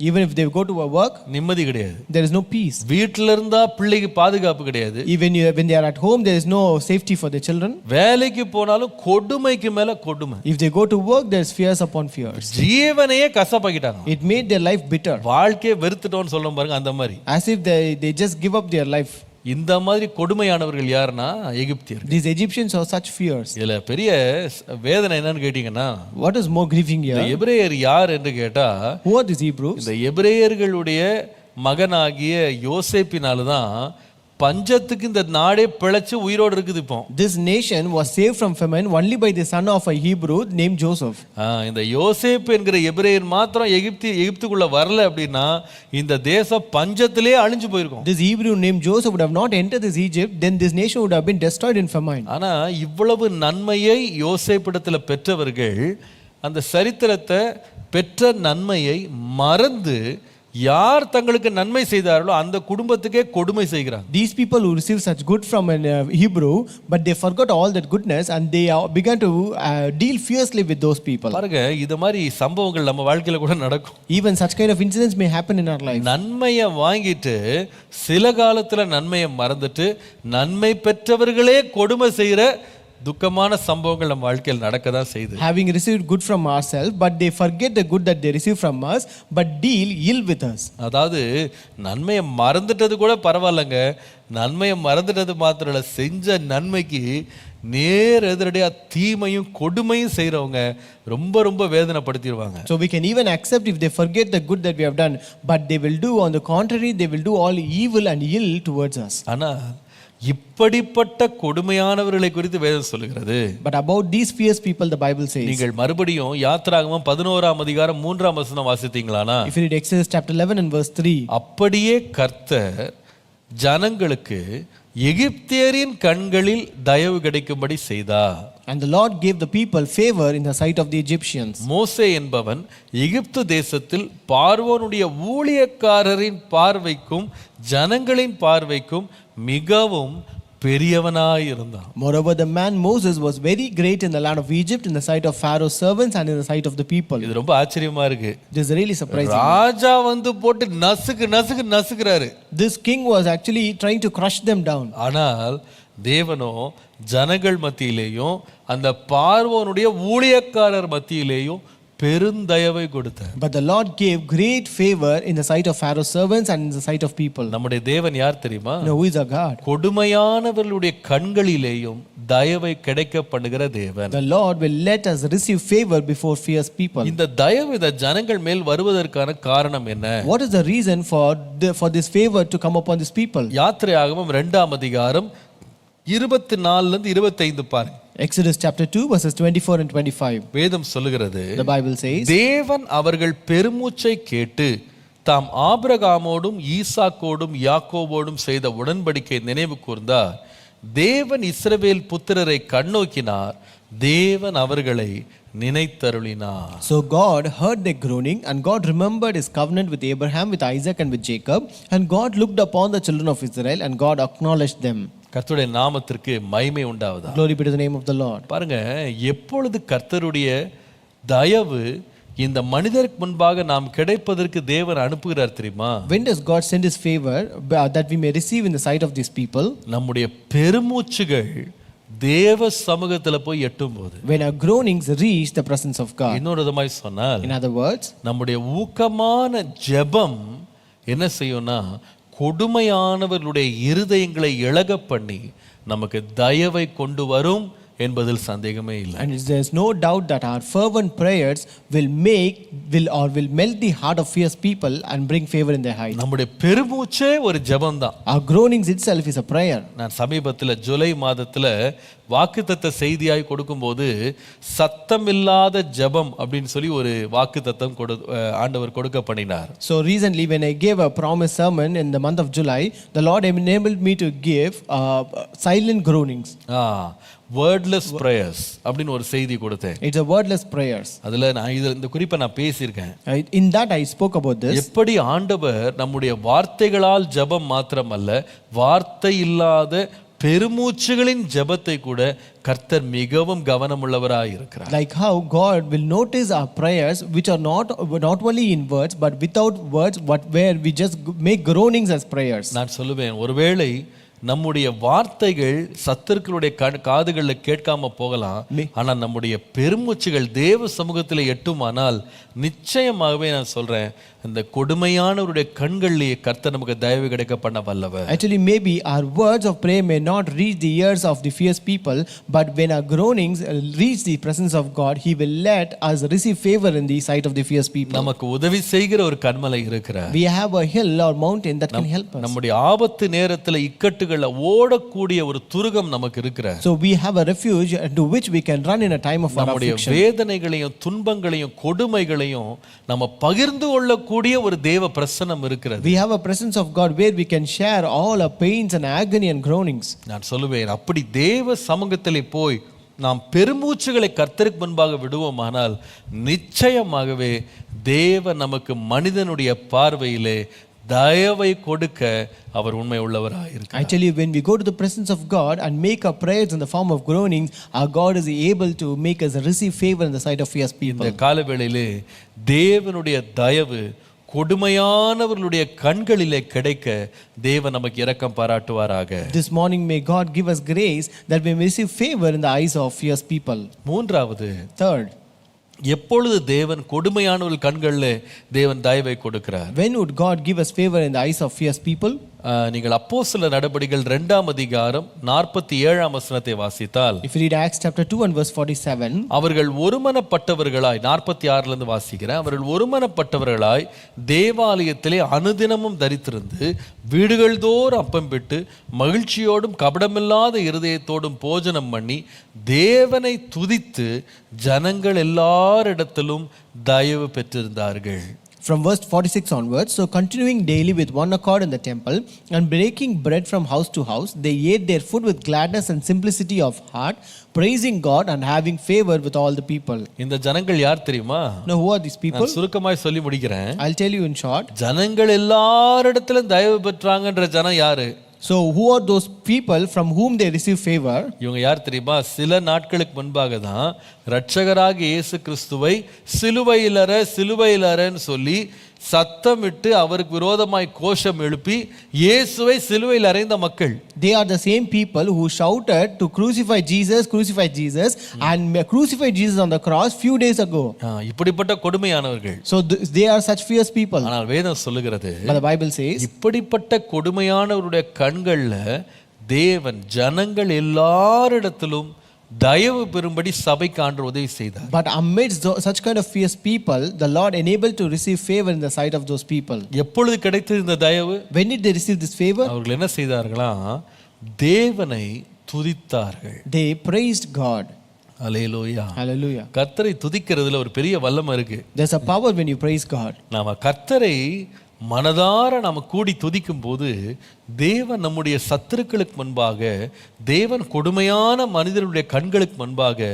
even if they go to a work, நிம்மதி கிடையாது. there is no peace. வீட்ல இருந்தா பிள்ளைக்கு பாதுகாப்பு கிடையாது. Even when they are at home, there is no safety for the children. வேலைக்கு போனாலும் கொடுமைக்கு மேல கொடுமை. If they go to work, there is fears upon fears. ஜீவனையே கசப்பாக்கிட்டாங்க. It made their life bitter. வாழ்க்கையை வெறுத்துட்டோம்னு சொல்லும் பாருங்க, அந்த மாதிரி. As if they just give up their life. இந்த மாதிரி கொடுமையானவர்கள் யாருன்னா எகிப்தியர். These Egyptians are such fierce. இதுல பெரிய வேதனை என்னன்னு கேட்டீங்கன்னா, what is more grieving here? இந்த எபிரேயர் யார் என்று கேட்டா, who are these Hebrews? இந்த எபிரேயர்களுடைய மகனாகிய யோசேப்பினால்தான் பஞ்சத்துக்கு இந்த நாடே பிழைச்சு உயிரோடு இருக்குது. இப்போ this nation was saved from famine only by the son of a Hebrew named Joseph. இந்த யோசேப்பு என்கிற எபிரேயர் மாத்திரம் எகிப்துக்குள்ள வரல அப்படின்னா இந்த தேசம் பஞ்சத்திலே அழிஞ்சு போயிருக்கும். This Hebrew named Joseph would have not entered this Egypt, then this nation would have been destroyed in famine. ஆனா இவ்வளவு நன்மையை யோசேப்பிடத்துல பெற்றவர்கள் அந்த சரித்திரத்தை பெற்ற நன்மையை மறந்து யார் தங்களுக்கு நன்மை செய்தார்களோ அந்த குடும்பத்துக்கே கொடுமை செய்கிறாங்க. These people who received such good from an Hebrew, but they forgot all that goodness and they began to deal fiercely with those people. பாருங்க, இது மாதிரி சம்பவங்கள் நம்ம வாழ்க்கையில கூட நடக்கும். Even such kind of incidents may happen in our life. நன்மையை வாங்கிட்டு சில காலத்துல நன்மையை மறந்துட்டு நன்மை பெற்றவர்களே கொடுமை செய்யற துக்கமான சம்பவங்கள் நம்ம வாழ்க்கையில் நடக்க தான் செய்யுது. Having received good from ourselves, but they forget the good that they receive from us, but deal ill with us. அதாவது நன்மையை மறந்துட்டது கூட பரவாயில்லைங்க, நன்மையை மறந்துட்டது மாத்திரம் இல்லை, செஞ்ச நன்மைக்கு நேர் எதிரடியா தீமையும் கொடுமையும் செய்யறவங்க ரொம்ப ரொம்ப வேதனைப்படுத்திடுவாங்க. So we can even accept if they forget the good that we have done, but they will do on the contrary, they will do all evil and ill towards us. ஆனா இப்படிப்பட்ட கொடுமையானவர்களை குறித்து வேதம் சொல்லுகிறது. But about these fierce people, the Bible says. நீங்கள் மறுபடியும் யாத்திராகமம் 11ஆம் அதிகாரம் 3ஆம் வசனம் வாசித்தீங்களானா, If you read Exodus chapter 11 and verse 3. அப்படியே கர்த்தர் ஜனங்களுக்கு எகிப்தியரின் கண்களில் தயவு கிடைக்கும்படி செய்தார். And the Lord gave the people favor in the sight of the Egyptians. மோசே என்பவன் எகிப்து தேசத்தில் பார்வோனுடைய ஊழியக்காரரின் பார்வைக்கும் ஜனங்களின் பார்வைக்கும் மிகவும் பெரியவனாய் இருந்தான். Moreover, the man Moses was very great in the land of Egypt in the sight of Pharaoh's servants and in the sight of the people. இது ரொம்ப ஆச்சரியமா இருக்கு. This is really surprising. ராஜா வந்து போட்டு நசுக்குறாரு. This king was actually trying to crush them down. ஆனால் தேவனோ ஜனங்கள் மத்தியிலேயும் அந்த பார்வோனுடைய ஊழியக்காரர் மத்தியிலேயும் பெருந்தயவை கொடுத்தார். But the Lord gave great favor in the sight of Pharaoh's servants and in the sight of people. நம்முடைய தேவன் யார் தெரியுமா? Now, who is our God? கொடுமையானவர்களுடைய கண்களிலேயும் தயவை கிடைக்க பண்ணுகிற தேவன். The Lord will let us receive favor before fierce people. இந்த தயவு இந்த ஜனங்கள் மேல் வருவதற்கான காரணம் என்ன? What is the reason for this favor to come upon these people? யாத்திரையாகமம் 2ஆம் அதிகாரம் 24 லிருந்து 25 பாருங்க. Exodus chapter 2 verses 24 and 25. வேதம் சொல்லுகிறது, The Bible says, தேவன் அவர்கள் பெருமூச்சை கேட்டு தாம் ஆபிரகாமோடும் ஈசாக்கோடும் யாக்கோபோடும் செய்த உடன்படிக்கை நினைவு கூர்ந்தார். தேவன் இஸ்ரவேல் புத்திரரை கண்ணோக்கினார், தேவன் அவர்களை நினைத்தருளினார். So God heard their groaning, and God remembered his covenant with Abraham, with Isaac and with Jacob, and God looked upon the children of Israel, and God acknowledged them. கர்த்தருடைய நாமத்திற்கு மகிமை உண்டாவதா. Glory be to the name of the Lord. பாருங்க, எப்பொழுது கர்த்தருடைய தயவு இந்த மனிதருக்கு முன்பாக நாம் கிடைப்பதற்கு தேவன் அனுப்புகிறார் தெரியுமா? When does God send his favor that we may receive in the sight of these people? நம்முடைய பெருமூச்சுகள் தேவ சமூகத்துல போய் எட்டும் போது. When our groanings reach the presence of God. இன்னொரு விதமாய் சொன்னால், In other words, நம்முடைய ஊக்கமான ஜெபம் என்ன செய்யும்னா, கொடுமையானவர்களுடைய இருதயங்களை இளக பண்ணி நமக்கு தயவை கொண்டு வரும் என்பதில் சந்தேகமே இல்லை. and there's no doubt that our fervent prayers will melt the heart of fierce people and bring favor in their eyes. நம்முடைய பெருமூச்சே ஒரு ஜெபம் தான். Our groanings itself is a prayer. நான் சமீபத்தில் ஜூலை மாதத்துல வாக்குத்தத்த செய்தியாய் கொடுக்கும்போது சத்தமில்லாத ஜெபம் அப்படின்னு சொல்லி ஒரு வாக்குத்தத்தம் ஆண்டவர் கொடுக்க பண்ணினார். So recently when I gave a promise sermon in the month of July, the Lord enabled me to give silent groanings. Wordless prayers அப்படின்னு ஒரு செய்தி கொடுத்தேன். It's a wordless prayers. அதுல நான் இந்த குறிப்பை நான் பேசியிருக்கேன். In that I spoke about this. எப்படி ஆண்டவர் நம்முடைய வார்த்தைகளால் ஜெபம் மாத்திரமல்ல, வார்த்தை இல்லாத பெருமூச்சுகளின் ஜெபத்தை கூட கர்த்தர் மிகவும் கவனமுள்ளவராய் இருக்கிறார். Like how God will notice our prayers which are not only in words but without words, but where we just make groanings as prayers. நான் சொல்லுவேன், ஒருவேளை நம்முடைய வார்த்தைகள் சத்துருக்களுடைய காதுகளில் கேட்காம போகலாம், ஆனால் நம்முடைய பெருமூச்சுகள் தேவ சமூகத்தில் எட்டுமானால் நிச்சயமாகவே நான் சொல்றேன், அந்த கொடுமையானவருடைய கண்களிலேயே கர்த்தர் நமக்கு தயவு கிடைக்க பண்ண வல்லவர். Actually, maybe our words of prayer may not reach the ears of the fierce people, but when our groanings reach the presence of God, He will let us receive favor in the sight of the fierce people. நமக்கு உதவி செய்கிற ஒரு கண்மலை இருக்கிறார். We have a hill or mountain that can help us. நம்முடைய ஆபத்து நேரத்தில் இக்கட்டுகளை ஓடக்கூடிய ஒரு துருகம் நமக்கு இருக்கிறார். So we have a refuge to which we can run in a time of our நம்முடைய affliction. வேதனைகளையும் துன்பங்களையும் கொடுமைகளையும் நம்ம பகிர்ந்து கொள்ளக்கூடிய ஒரு தேவ பிரசன்னம் இருக்கிறது. We have a presence of God where we can share all our pains and agony and groanings. நான் சொல்லுவேன், அப்படி தேவ சமூகத்திலே போய் நாம் பெருமூச்சுகளை கர்த்தருக்கு முன்பாக விடுவோமானால் நிச்சயமாகவே தேவன் நமக்கு மனிதனுடைய பார்வையிலே தயவை கொடுக்க அவர் உண்மை உள்ளவராக இருக்கிறார். Actually, when we go to the presence of God and make our prayers in the form of groanings, our God is able to make us receive favor in the sight of fierce people. இந்த காலவேளையிலே தேவனுடைய தயவு கொடுமையானவர்களுடைய கண்களிலே கிடைக்க தேவன் நமக்கு இரக்கம் பாராட்டுவாராக. This morning may God give us grace that we may receive favor in the eyes of fierce people. மூன்றாவது, Third, எப்பொழுது தேவன் கொடுமையானவர்கள் கண்களிலே தேவன் தயவை கொடுக்கிறார்? when would God give us favor in the eyes of fierce people? நீங்கள் அப்போஸ்தலர் நடபடிகள் 2ஆம் அதிகாரம் 47ஆம் வசனத்தை வாசித்தால், If you read Acts chapter 2 and verse 47, அவர்கள் ஒருமனப்பட்டவர்களாய், 46ல இருந்து வாசிக்கிறேன், அவர்கள் ஒருமனப்பட்டவர்களாய் தேவாலயத்திலே அனுதினமும் தரித்திருந்து வீடுகள் தோறும் அப்பம் பிட்டு மகிழ்ச்சியோடும் கபடமில்லாத இருதயத்தோடும் போஜனம் பண்ணி தேவனை துதித்து ஜனங்கள் எல்லாரிடத்திலும் தயவு பெற்றிருந்தார்கள். from verse 46 onwards, so continuing daily with one accord in the temple and breaking bread from house to house, they ate their food with gladness and simplicity of heart, praising God and having favor with all the people. இந்த ஜனங்கள் யார் தெரியுமா? Now who are these people? நான் சுருக்கமாய் சொல்லி முடிக்கிறேன். I'll tell you in short. ஜனங்கள் எல்லாரிடத்திலும் தயவு பெற்றாங்கன்ற ஜனம் யாரு? So who are those people from whom they receive favor? இவங்க யார் தெரியுமா? சில நாட்களுக்கு முன்பாக தான் இரட்சகராகிய இயேசு கிறிஸ்துவை சிலுவையிலறன்னு சொல்லி சத்தமிட்டு அவருக்கு விரோதமாய் கோஷம் எழுப்பி இயேசுவை சிலுவையில் அறைந்த மக்கள். They are the same people who shouted to crucify Jesus and crucify Jesus on the cross few days ago. இப்படிப்பட்ட கொடுமையானவர்கள். So they are such fierce people. ஆனால் வேதம் சொல்லுகிறது, But the Bible says, இப்படிப்பட்ட கொடுமையானவருடைய கண்கள்ல தேவன் ஜனங்கள் எல்லாரிடத்திலும் தயவு பெறும்படி சபைக்கு ஆண்டவர் உதவி செய்தார். but amidst such kind of fierce people, the Lord enabled to receive favor in the sight of those people. எப்பொழுது கிடைத்தது இந்த தயவு? When did they receive this favor? அவர்கள் என்ன செய்தார்களா? தேவனை துதித்தார்கள். They praised God. Hallelujah. Hallelujah. கர்த்தரை துதிக்கிறதுல ஒரு பெரிய வல்லமை இருக்கு. There's a power when you praise God. நாம கர்த்தரை மனதார நாம கூடி துதிக்கும் போது தேவன் நம்முடைய சத்துருக்களுக்கு முன்பாக, தேவன் கொடுமையான மனிதருடைய கண்களுக்கு முன்பாக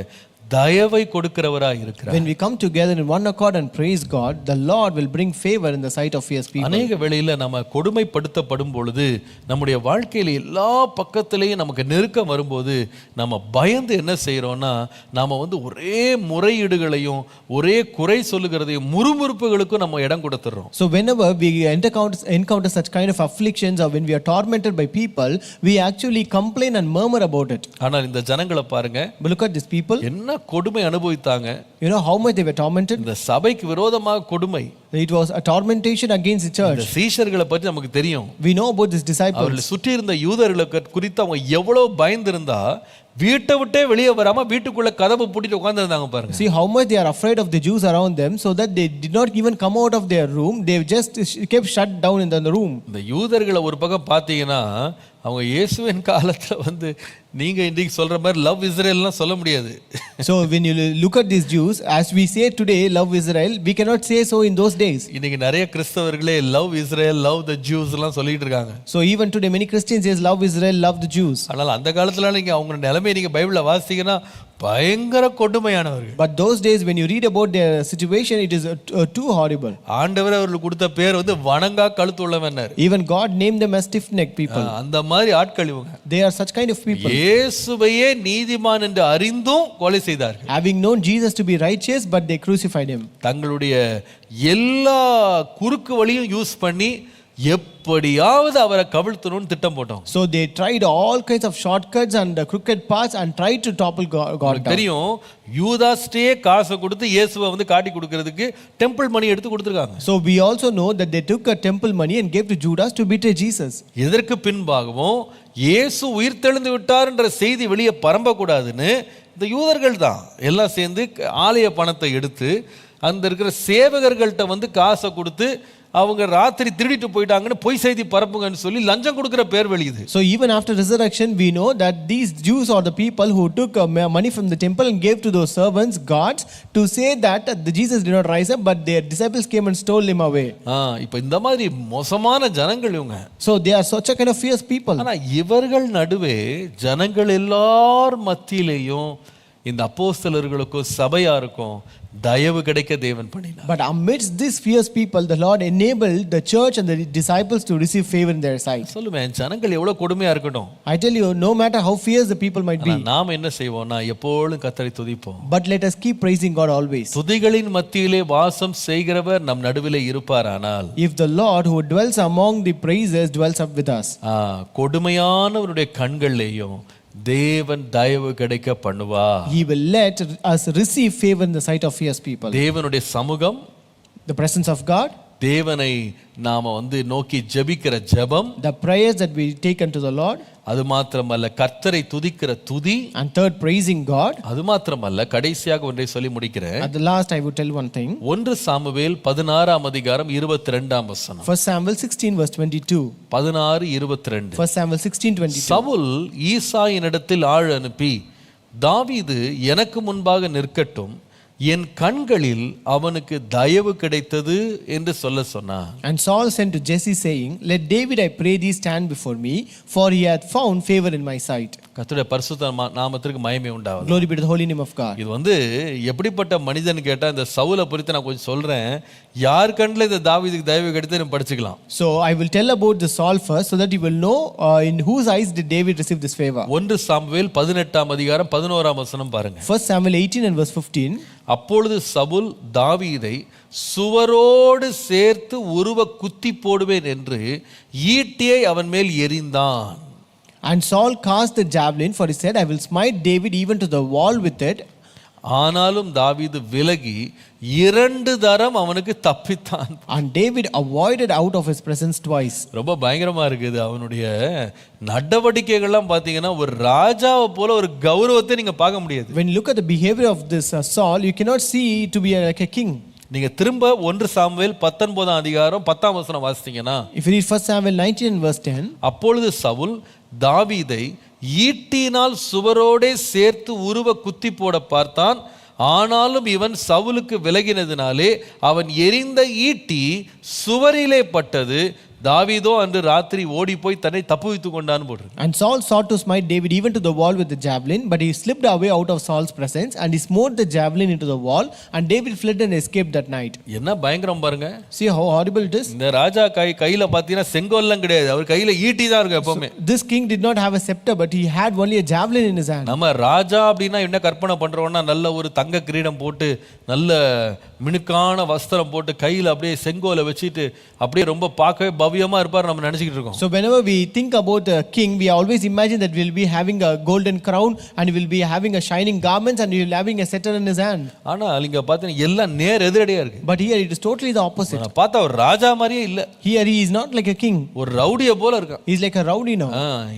தயவை கொடுக்கிறவராய் இருக்கிறார். When we come together in one accord and praise God, the Lord will bring favor in the sight of fierce people. அநேக வேளையில நம்ம கொடுமைப்படுத்தப்படும் பொழுது நம்முடைய வாழ்க்கையில எல்லா பக்கத்திலேயும் நமக்கு நெருக்கம் வரும்போது நம்ம பயந்து என்ன செய்யறோம்னா, நாம ஒரே முறையீடுகளையும் ஒரே குறை சொல்லுகிறதையும் முறுமுறுப்புகளுக்கும் நம்ம இடம் கொடுத்துறோம். So whenever we encounter such kind of afflictions or when we are tormented by people, we actually complain and murmur about it. ஆனால் இந்த ஜனங்களை பாருங்க, But look at these people. என்ன கொடுமை அனுபவித்தாங்க. You know how much they were tormented? இந்த சபைக்கு விரோதமாக கொடுமை. It was a tormentation against the church. இந்த சீஷர்களை பற்றி நமக்கு தெரியும். We know about these disciples. அவர்களை சுற்றி இருந்த யூதர்களுக்கு குறித்து அவங்க எவ்வளவு பயந்திருந்தா வீட்டை விட்டே வெளியே வராம வீட்டுக்குள்ள கதவை பூட்டிட்டு உட்கார்ந்திருந்தாங்க பாருங்க. See how much they are afraid of the Jews around them, so that they did not even come out of their room. They just kept shut down in the room. இந்த யூதர்களை ஒரு பக்கம் பார்த்தீங்கன்னா அவங்க இயேசுவின் காலத்துல நீங்க இன்னைக்கு சொல்ற மாதிரி லவ் இஸ்ரேல்லாம் சொல்ல முடியாது. So when you look at these Jews, as we say today love Israel, we cannot say so in those days. இன்னைக்கு நிறைய கிறிஸ்தவர்களே love Israel, love the Jews எல்லாம் சொல்லிட்டு இருக்காங்க. So even today many Christians says love Israel, love the Jews. ஆனால் அந்த காலத்துல நீங்க அவங்க நிலைமையை நீங்க பைபிள்ல வாசிச்சீங்கன்னா பயங்கர கொடுமையானவர்கள். But those days when you read about their situation, it is too horrible. ஆண்டவர் அவர்களுக்கு கொடுத்த பேர் வணங்கா கழுத்து உள்ளவனர். Even God named them as stiff-necked people. அந்த மாதிரி ஆட்கள் இவங்க. They are such kind of people. இயேசுவையே நீதிமான் என்று அறிந்தும் கொலை செய்தார்கள். Having known Jesus to be righteous, but they crucified him. தங்களுடைய எல்லா குறுக்கு வழியும் யூஸ் பண்ணி எப்படியாவது அவரை கவிழ்த்தணும்னு திட்டம் போட்டோம். So they tried all kinds of shortcuts and crooked paths and tried to topple God down. தெரியும், யூதாஸ்டே காசை கொடுத்து இயேசுவை காட்டி கொடுக்கிறதுக்கு டெம்பிள் மணி எடுத்து கொடுத்திருக்காங்க. So we also know that they took a temple money and gave to Judas to betray Jesus. இதற்கு பின்பாகவும் இயேசு உயிர்த்தெழுந்து விட்டார் என்ற செய்தி வெளியே பரம்ப கூடாதுன்னு இந்த யூதர்கள் தான் எல்லாம் சேர்ந்து ஆலய பணத்தை எடுத்து அந்த இருக்கிற சேவகர்கள்ட்ட காசை கொடுத்து அவங்க ராத்திரி திருடிட்டு போயிட்டாங்கன்னு பொய் செய்தி பரப்புங்கன்னு சொல்லி லஞ்சம் கொடுக்கிற பேர் வெளியுது. So even after resurrection we know that these Jews are the people who took money from the temple and gave to those servants gods to say that the Jesus did not rise up, but their disciples came and stole him away. இப்போ இந்த மாதிரி மோசமான ஜனங்கள் இவங்க. So they are such a kind of fierce people. ஆனா இவர்கள் நடுவே ஜனங்கள் எல்லார் மத்தியிலேயும் இந்த அப்போஸ்தலர்களுக்கும் சபையாருக்கும் தயவு கிடைக்க தேவன் பண்ணினார். But amidst these fierce people, the Lord enabled the church and the disciples to receive favor in their sight. சொல்லுவேன், ஜனங்கள் எவ்வளவு கொடுமையா இருக்கட்டும், I tell you, no matter how fierce the people might be, நாம் என்ன செய்வோம்னா எப்பொழுதும் கர்த்தரை துதிப்போம். but let us keep praising God always. துதிகளின் மத்தியிலே வாசம் செய்கிறவர் நம் நடுவிலே இருப்பாரானால், If the Lord who dwells among the praises dwells up with us, கொடுமையானவருடைய கண்களிலேயும் தேவன் தயவு கிடைக்க பண்ணுவார். He will let us receive favor in the sight of fierce people. தேவனுடைய சமூகம், the presence of God, தேவனை நாம நோக்கி ஜெபிக்கிற ஜெபம், the prayers that we take unto the Lord, அது மாத்திரமல்ல கர்த்தரை துதிக்கிற துதி, and third, praising God. அது மாத்திரமல்ல கடைசியாக ஒன்றை சொல்லி முடிக்கிறேன். At the last I would tell one thing. 1 Samuel 16ஆம் அதிகாரம் 22ஆம் வசனம். 1 Samuel 16 verse 22. 16:22. 1 Samuel 16:22. சவுல் ஈசாயினிடத்தில் ஆள் அனுப்பி, தாவீது எனக்கு முன்பாக நிற்கட்டும், என் கண்களில் அவனுக்கு தயவு கிடைத்தது என்று சொன்னான். And Saul sent to Jesse saying, let David, I pray thee, stand before me, for he hath found favor in my sight. கர்த்தருடைய பரிசுத்த நாமத்திற்கு மகிமை உண்டாவதாக. Glory be to the holy name of God. இது எப்படிப்பட்ட மனிதன் கேட்டா இந்த சவுலை குறித்து நான் கொஞ்சம் சொல்றேன். யார் கண்ணில் இந்த தாவீதுக்கு தயவு கிடைத்து நம்ம படிச்சுக்கலாம். So I will tell about the Saul first, so that you will know in whose eyes did David receive this favor. 1 Samuel 18ஆம் அதிகாரம் 11ஆம் வசனம் பாருங்க. 1 Samuel 18 and verse 15. அப்பொழுது சவுல் தாவீதை சுவரோடு சேர்த்து உருவ குத்தி போடுவேன் என்று ஈட்டியை அவன் மேல் எறிந்தான். And Saul cast the javelin, for he said, I will smite David even to the wall with it. ஆனாலும் தாவீது விலகி 2 தரம் அவனுக்கு தப்பித்தான். And David avoided out of his presence twice. ரொம்ப பயங்கரமா இருக்குது. அவனுடைய நடவடிக்கைகள்லாம் பார்த்தீங்கன்னா ஒரு ராஜாவை போல ஒரு கௌரவத்தை நீங்க பார்க்க முடியாது. When you look at the behavior of this Saul, you cannot see to be like a king. நீங்க திரும்ப 1 சாமுவேல் 19ஆம் அதிகாரம் 10ஆம் வசனம் வாசித்தீங்கன்னா, if you read 1 Samuel 19 and verse 10, அப்பொழுது சவுல் தாவீதை ஈட்டினால் சுவரோடே சேர்த்து உருவ குத்தி போட பார்த்தான். ஆனாலும் இவன் சவுலுக்கு விலகினதினாலே அவன் எறிந்த ஈட்டி சுவரிலே பட்டது. தாவீதோ அன்று ராத்திரி ஓடி போய் தன்னை தப்புவித்துக் கொண்டான் போடு. And Saul sought to smite David even to the wall with the javelin, but he slipped away out of Saul's presence, and he smote the javelin into the wall, and David fled and escaped that night. என்ன பயங்கரம் பாருங்க. See how horrible it is. இந்த ராஜா கையில பாத்தீங்கன்னா செங்கோல்லாம் கிடையாது, அவர் கையில ஈட்டி தான் இருக்கு எப்பவுமே. This king did not have a scepter, but he had only a javelin in his hand. நம்ம ராஜா அப்படின்னா என்ன கற்பனை பண்றோம்னா, நல்ல ஒரு தங்க கிரீடம் போட்டு நல்ல மினுக்கான வஸ்திரம் போட்டு கையில அப்படியே செங்கோலை வச்சுட்டு அப்படியே ரொம்ப பார்க்கவே பவ்யமா இருப்பார் நம்ம நினைச்சிட்டு இருக்கோம். So whenever we think about a king, we always imagine that we'll be having a golden crown, and we'll be having a shining garments, and we'll having a scepter in his hand. ஆனா இங்க பாத்தீங்கன்னா எல்லாம் நேர் எதிரடியா இருக்கு. But here it is totally the opposite. பார்த்தா ஒரு ராஜா மாதிரியே இல்ல. Here he is not like a king. ஒரு ரவுடிய போல இருக்கான். He is like a rowdy now.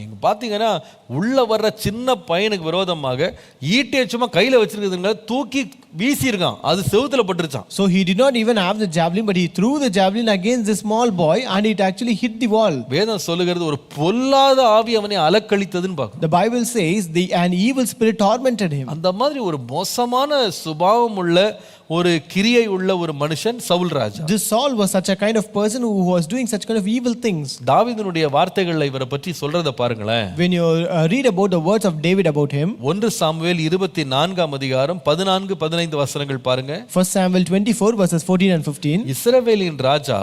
இங்க பாத்தீங்கன்னா உள்ள வர்ற சின்ன பையனுக்கு விரோதமாக ஈட்டியை சும்மா கையில வச்சிருக்கிறதுங்க தூக்கி வீசி இருக்கான். அது செவுத்துல பட்டுருச்சான். So he did not even have the javelin, but he threw the javelin against the small boy, and it actually hit the wall. வேதம் சொல்லுகிறது ஒரு பொல்லாத ஆவி அவனை அலக்களித்ததுன்னு பார்க்கும். The Bible says an evil spirit tormented him. அந்த மாதிரி ஒரு மோசமான சுபாவம் உள்ள ஒரு கிரியை உள்ள ஒரு மனுஷன் சவுல் ராஜா. This Saul was such a kind of person who was doing such kind of evil things. தாவீதுனுடைய வார்த்தைகளை இவரை பற்றி சொல்றத பாருங்களேன். When you read about the words of David about him, 1 Samuel 24ஆம் அதிகாரம் 14-15 வசனங்கள் பாருங்க. 1 Samuel 24 verses 14 and 15. இஸ்ரவேலின் ராஜா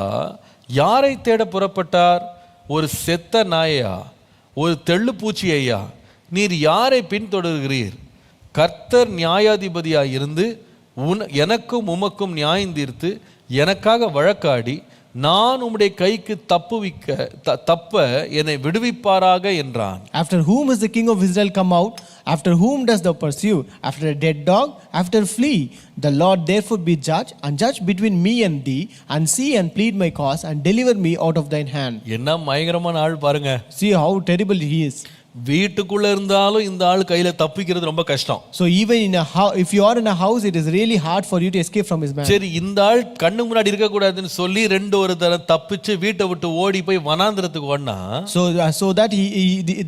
யாரை தேட புறப்பட்டார்? ஒரு செத்த நாயா, ஒரு தெள்ளுப்பூச்சியையா? நீர் யாரை பின்தொடர்கிறீர்? கர்த்தர் நியாயாதிபதியாய் இருந்து எனக்கும் உமக்கும் நியாயம் தீர்த்து எனக்காக வழக்காடி நான் உம்முடைய கைக்கு தப்ப என்னை விடுவிப்பாராக என்றான். After whom is the king of Israel come out? After whom does thou pursue? After a dead dog? After flee? The Lord therefore be judge, and judge between me and thee, and see and plead my cause, and deliver me out of thine hand. என்ன பயங்கரமான ஆள் பாருங்க. See how terrible he is. வீட்டுக்குள்ள இருந்தாலும் இந்த ஆள் கையில தப்பிக்கிறது ரொம்ப கஷ்டம். So even in a house, if you are in a house, it is really hard for you to escape from his man. சரி, இந்த ஆள் கண்ணு முன்னாடி இருக்க கூடாதுன்னு சொல்லி ஒரு தடவை தப்பிச்சு வீட்டை விட்டு ஓடி போய் வனாந்திரத்துக்கு ஓடினா, so that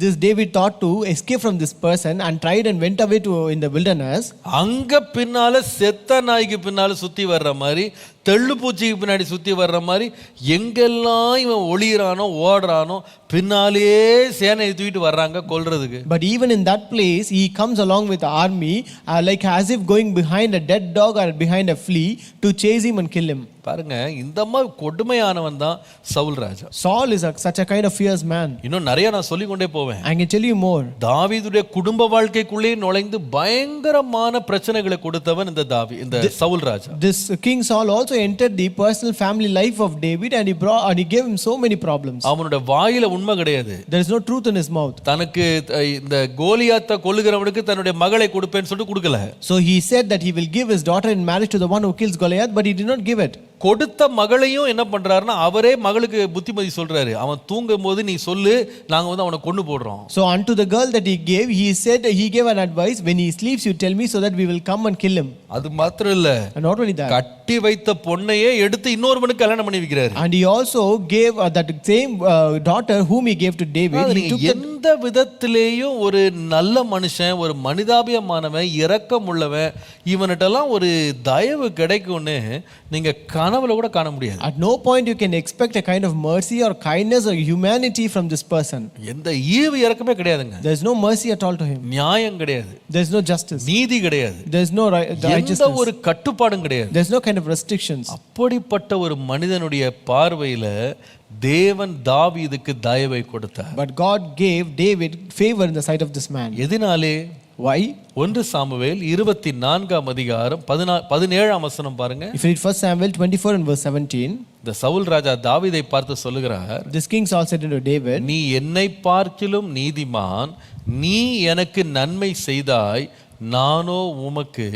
this David thought to escape from this person and tried and went away to in the wilderness. அங்க பின்னால செத்த நாய்க்கு பின்னால சுத்தி வர்ற மாதிரி, தெள்ளுப்பூச்சிக்கு பின்னாடி சுத்தி வர்ற மாதிரி எங்கெல்லாம் இவன் ஒளியறானோ ஓடுறானோ பின்னாலே சேனையை தூக்கிட்டு வர்றாங்க கொல்றதுக்கு. But even in that place he comes along with the army, like as if going behind a dead dog or behind a flea to chase him and kill him. பாருங்க, இந்த மாதிரி கொடுமையானவன் தான் சவுல் ராஜா. Saul is such a kind of fierce man. இன்னும் நிறைய நான் சொல்லி கொண்டே போவேன். I can tell you more. தாவீதுடைய குடும்ப வாழ்க்கைக்குள்ளே நுழைந்து பயங்கரமான பிரச்சனைகளை கொடுத்தவன் இந்த சவுல் ராஜா. This King Saul also entered the personal family life of David, and he gave him so many problems. அவனுடைய வாயில உண்மை கிடையாது. There is no truth in his mouth. தனக்கு இந்த கோலியாத்தை கொல்லுகிறவனுக்கு தன்னுடைய மகளை கொடுப்பேன்னு சொல்லிட்டு கொடுக்கல. So he said that he will give his daughter in marriage to the one who kills Goliath, but he did not give it. கொடுத்த மகளையும் என்ன பண்றாருன்னா அவரே மகளுக்கு புத்திமதி சொல்றாரு. அவன் தூங்கும் போது நீ சொல்லு, நாங்க வந்து அவனை கொண்டு போடுறோம். So unto the girl that he gave, he said, he gave an advice, when he sleeps you tell me so that we will come and kill him. அது மாத்திரம் இல்ல, And not only that, கட்டி வைத்த பொண்ணையே எடுத்து இன்னொருவனுக்கு கல்யாணம் பண்ணி வைக்கிறாரு. and he also gave that same daughter whom he gave to David. He took எந்த விதத்திலேயும் ஒரு நல்ல மனுஷன், ஒரு மனிதாபியமானவன், இரக்கம் உள்ளவன், இவன்கிட்டலாம் ஒரு தயவு கிடைக்கும்னு நீங்க கனவுல கூட காண முடியாது. At no point you can expect a kind of mercy or kindness or humanity from this person. எந்த ஈவு இரக்கமே கிடையாதுங்க. There is no mercy at all to him. நியாயம் கிடையாது, There is no justice. நீதி கிடையாது, There is no எந்த righteousness. ஒரு கட்டுப்பாடும் கிடையாது. There is no kind of restrictions. அப்படிப்பட்ட ஒரு மனிதனுடைய பார்வையில தேவன் தாவீதுக்கு தயவை கொடுத்தார். But God gave David favor in the sight of this man. எதனாலே? Why? 1 சாமுவேல் 24ஆம் அதிகாரம் 17ஆம் வசனம் பாருங்க. If you read 1 Samuel 24 and verse 17, இந்த சவுல் ராஜா தாவீதை பார்த்து சொல்லுகிறார், this king Saul said unto David, நீ என்னை பார்க்கிலும் நீதிமான், நீ எனக்கு நன்மை செய்தாய், நானோ உமக்கு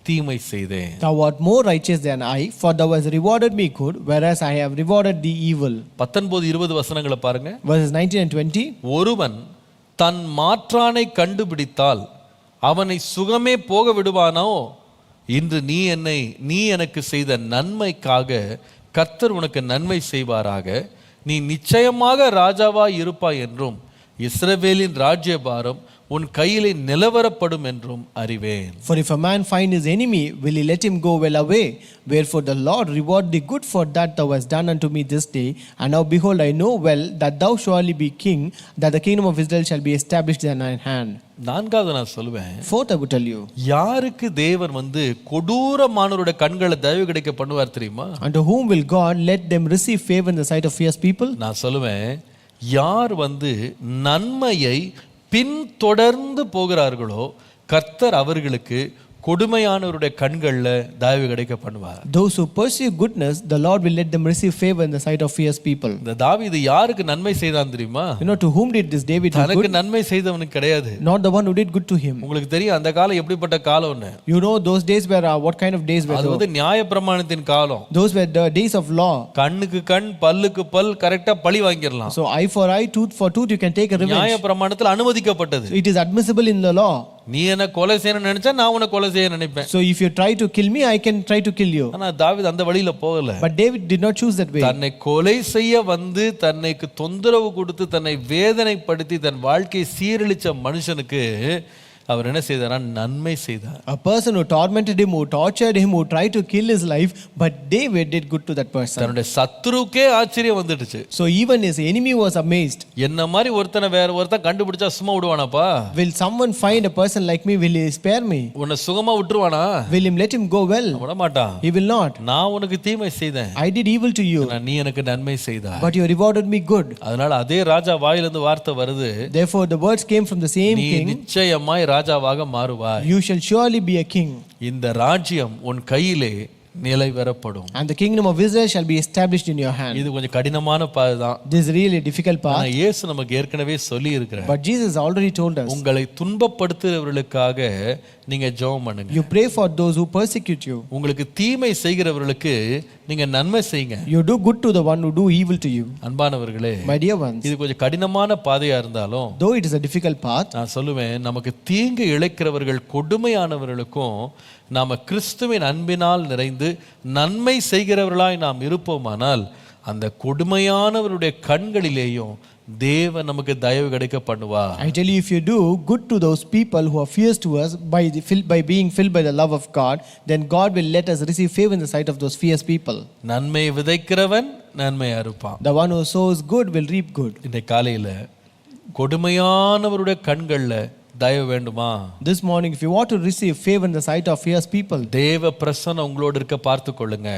தீமை செய்தேன். Thou art more righteous than I, for thou hast rewarded me good, whereas I have rewarded thee evil. 19-20 வசனங்களை பாருங்க. Verses 19 and 20. ஒருவன் தன் மாற்றானை கண்டுபிடித்தால் அவனை சுகமே போக விடுவானோ? இன்று நீ எனக்கு செய்த நன்மைக்காக கர்த்தர் உனக்கு நன்மை செய்வாராக. நீ நிச்சயமாக ராஜாவாய் இருப்பாய் என்றும் இஸ்ரவேலின் ராஜ்யபாரம் உன் கையிலே நிலவரப்படும் என்றும் அறிவேன். For if a man find his enemy, will he let him go well away? Wherefore the Lord reward thee good for that thou hast done unto me this day. And now behold, I know well that thou surely be king, that the kingdom of Israel shall be established in thine hand. நான்காவது நான் சொல்லுவேன், Fourth, I would tell you, யாருக்கு தேவன் வந்து கொடூரமானவருடைய கண்களை தயவு கிடைக்க பண்ணுவார் தெரியுமா? unto whom will God let them receive favor in the sight of fierce people? நான் சொல்லுவேன், யார் வந்து நன்மையை பின்தொடர்ந்து போகிறார்களோ கர்த்தர் அவர்களுக்கு கொடுமையானவருடைய கண்கள்ல தயவு கிடைக்க பண்ணுவார். Those who pursue goodness, the Lord will let them receive favor in the sight of fierce people. இந்த தாவீது யாருக்கு நன்மை செய்தான் தெரியுமா? You know to whom did this David do தனக்கு good? நன்மை செய்தவனுக்கு கிடையாது. Not the one who did good to him. உங்களுக்கு தெரியும் அந்த காலம் எப்படிப்பட்ட காலம்னு. You know those days were what kind of days were அது those? வந்து நியாயப்பிரமாணத்தின் காலம். Those were the days of law. கண்ணுக்கு கண், பல்லுக்கு பல், கரெக்ட்டா பழி வாங்கிரலாம். So eye for eye, tooth for tooth, you can take a revenge. நியாயப்பிரமாணத்தில் அனுமதிக்கப்பட்டது. So it is admissible in the law. நீ என்ன கொலை செய்யணும்னு நினைச்சா நான் உன்னை கொலை செய்ய நினைப்பேன். So if you try to kill me, I can try to kill you. ஆனா தாவீது அந்த வழியில போகல. But David did not choose that way. தன்னை கொலை செய்ய வந்து தன்னைக்கு தொந்தரவு கொடுத்து தன்னை வேதனைப்படுத்தி தன் வாழ்க்கையை சீரழிச்ச மனுஷனுக்கு அவர் என்ன செய்தார்? நன்மை செய்தார். A person who tormented him, who tortured him, who tried to kill his life, but David did good to that person. தன்னுடைய சத்துருக்கே ஆச்சரியம் வந்துடுச்சு. So even his enemy was amazed. என்ன மாதிரி ஒருத்தனை வேற ஒருத்தன் கண்டுபிடிச்சா சும்மா விடுவானாப்பா? Will someone find a person like me? Will he spare me? உன்னை சுகமா விட்டுருவானா? Will him let him go well? விட மாட்டான். He will not. நான் உனக்கு தீமை செய்தேன், I did evil to you, நீ எனக்கு நன்மை செய்தாய். but you rewarded me good. அதனால அதே ராஜா வாயிலிருந்து வார்த்தை வருது, Therefore the words came from the same நீ king, நிச்சயமாய் ராஜாவாக மாறுவாய். you shall surely be a king, இந்த ராஜ்யம் உன் கையிலே நிலைவரப்படும். and the kingdom of Israel shall be established in your hand. இது கொஞ்சம் கடினமான பாதைதான். This is really a difficult ஆனா path, இயேசு நமக்கு ஏற்கனவே சொல்லி இருக்கிறார். but Jesus already told us, உங்களை துன்பப்படுத்துகிறவர்களுக்காக நீங்க ஜெபம் பண்ணுங்க. you pray for those who persecute you. உங்களுக்கு தீமை செய்கிறவர்களுக்கு நீங்க நன்மை செய்யுங்க. You do good to the one who do evil to you. அன்பானவர்களே, My dear ones, இது கொஞ்சம் கடினமான பாதையா இருந்தாலும் though it is a difficult path, நான் சொல்லுவேன், நமக்கு தீங்கு இழைக்கிறவர்கள் கொடுமையானவர்களுக்கும் நாம கிறிஸ்துவின் அன்பினால் நிறைந்து நன்மை செய்கிறவர்களாய் நாம் இருப்போமானால் அந்த கொடுமையானவருடைய கண்களிலேயும் தேவன் நமக்கு தயவு கிடைக்க பண்ணுவார். I tell you, if you do good to those people who are fierce to us by being filled by the love of God, then God will let us receive favor in the sight of those fierce people. நன்மை விதைக்கிறவன் நன்மை அறுப்பான். The one who sows good will reap good. இந்த காலையில கொடுமையானவருடைய கண்கள்ல தயவு வேண்டுமா? This morning, if you want to receive favor in the sight of fierce people, தேவ பிரசன்னம் உங்களோடு இருக்க பார்த்து கொள்ளுங்க.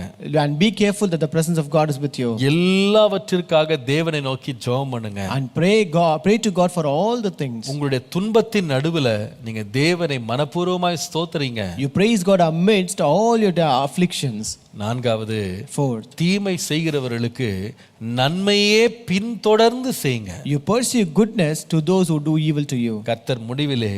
and be careful that the presence of God is with you. எல்லாவற்றிற்காக தேவனை நோக்கி ஜெபம் பண்ணுங்க. And pray to God for all the things. உங்களுடைய துன்பத்தின் நடுவுல நீங்க தேவனை மனப்பூர்வமாய் ஸ்தோத்திரீங்க. You praise God amidst all your afflictions. நான்காவது, Fourth, தீமை செய்கிறவர்களுக்கு நன்மையே பின்தொடர்ந்து செய்யுங்க. you pursue goodness to those who do evil to you. கர்த்தர் முடிவிலே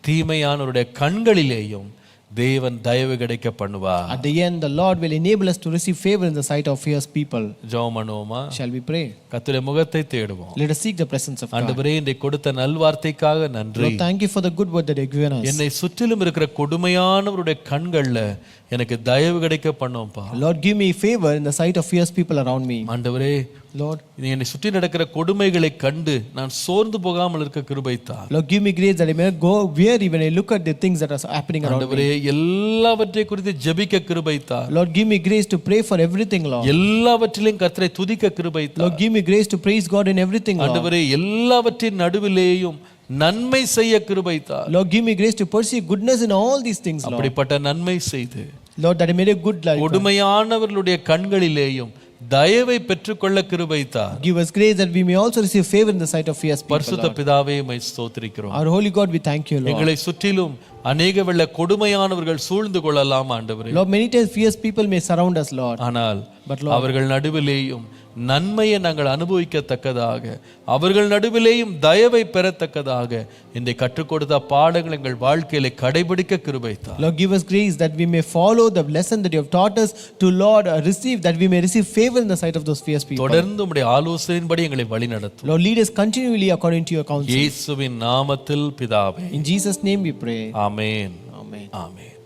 தீமையானவருடைய கண்களிலேயும் தேவன் தயவு கிடைக்க பண்ணுவார். At the end, the Lord will enable us to receive favor in the sight of fierce people. ஜெபம் பண்ணுவோமா? Shall we pray? கர்த்தருடைய முகத்தை தேடுவோம். Let us seek the presence of God. ஆண்டவரே, இன்றைக்கு கொடுத்த நல்வார்த்தைக்காக நன்றி. Lord, thank you for the good word that you have given us. என்னை சுற்றிலும் இருக்கிற கொடுமையானவருடைய கண்கள்ல எனக்கு தயவு கிடைக்க பண்ணுவோம்ப்பா. Lord, give me favor in the sight of fierce people around me. ஆண்டவரே, Lord, நீ என்னை சுற்றி நடக்கிற கொடுமைகளை கண்டு நான் சோர்ந்து போகாமல் இருக்க கிருபை தார். Lord, give me grace that I may not go weary when I look at the things that are happening around me. ஆண்டவரே, எல்லாவற்றை குறித்து ஜெபிக்க கிருபை தார். Lord, give me grace to pray for everything, Lord. எல்லாவற்றிலும் கர்த்தரை துதிக்க கிருபை தார். Lord, give me grace to praise God in everything, Lord. ஆண்டவரே, எல்லாவற்றின் நடுவிலேயும் நன்மை செய்ய கிருபை தார். Lord, give me grace to pursue goodness in all these things, Lord. அப்படிப்பட்ட நன்மை செய்து Lord, that I may live good life. கொடுமையானவர்களுடைய கண்களிலேயும் தயவை பெற்றுக்கொள்ள கிருபை தார். Give us grace that we may also receive favor in the sight of fierce people, பரிசுத்த Lord. பிதாவே, உம்மை ஸ்தோத்திரிக்கிறோம். Our holy God, we thank you, Lord. எங்களை சுற்றிலும் அநேக வெள்ள கொடுமையானவர்கள் சூழ்ந்து கொள்ளலாம் ஆண்டவரே. Lord, many times fierce people may surround us, Lord. ஆனால் But Lord, அவர்கள் நடுவிலேயும் நன்மையை நாங்கள் அனுபவிக்கத்தக்கதாக, அவர்கள் நடுவிலேயும் தயவை பெறத்தக்கதாக இந்த கற்றுக் கொடுத்த பாடங்கள் எங்கள் வாழ்க்கையில கடைபிடிக்க கிருபை தார். Lord, give us grace that we may follow the lesson that you have taught us to, Lord, receive, that we may receive favor in the sight of those fierce people. தொடர்ந்து உம்முடைய ஆலோசனையின்படி எங்களை வழிநடத்தும். Lord, lead us continually according to your counsel. இயேசுவின் நாமத்தில் பிதாவே. In Jesus' name we pray. Amen. Amen. Amen.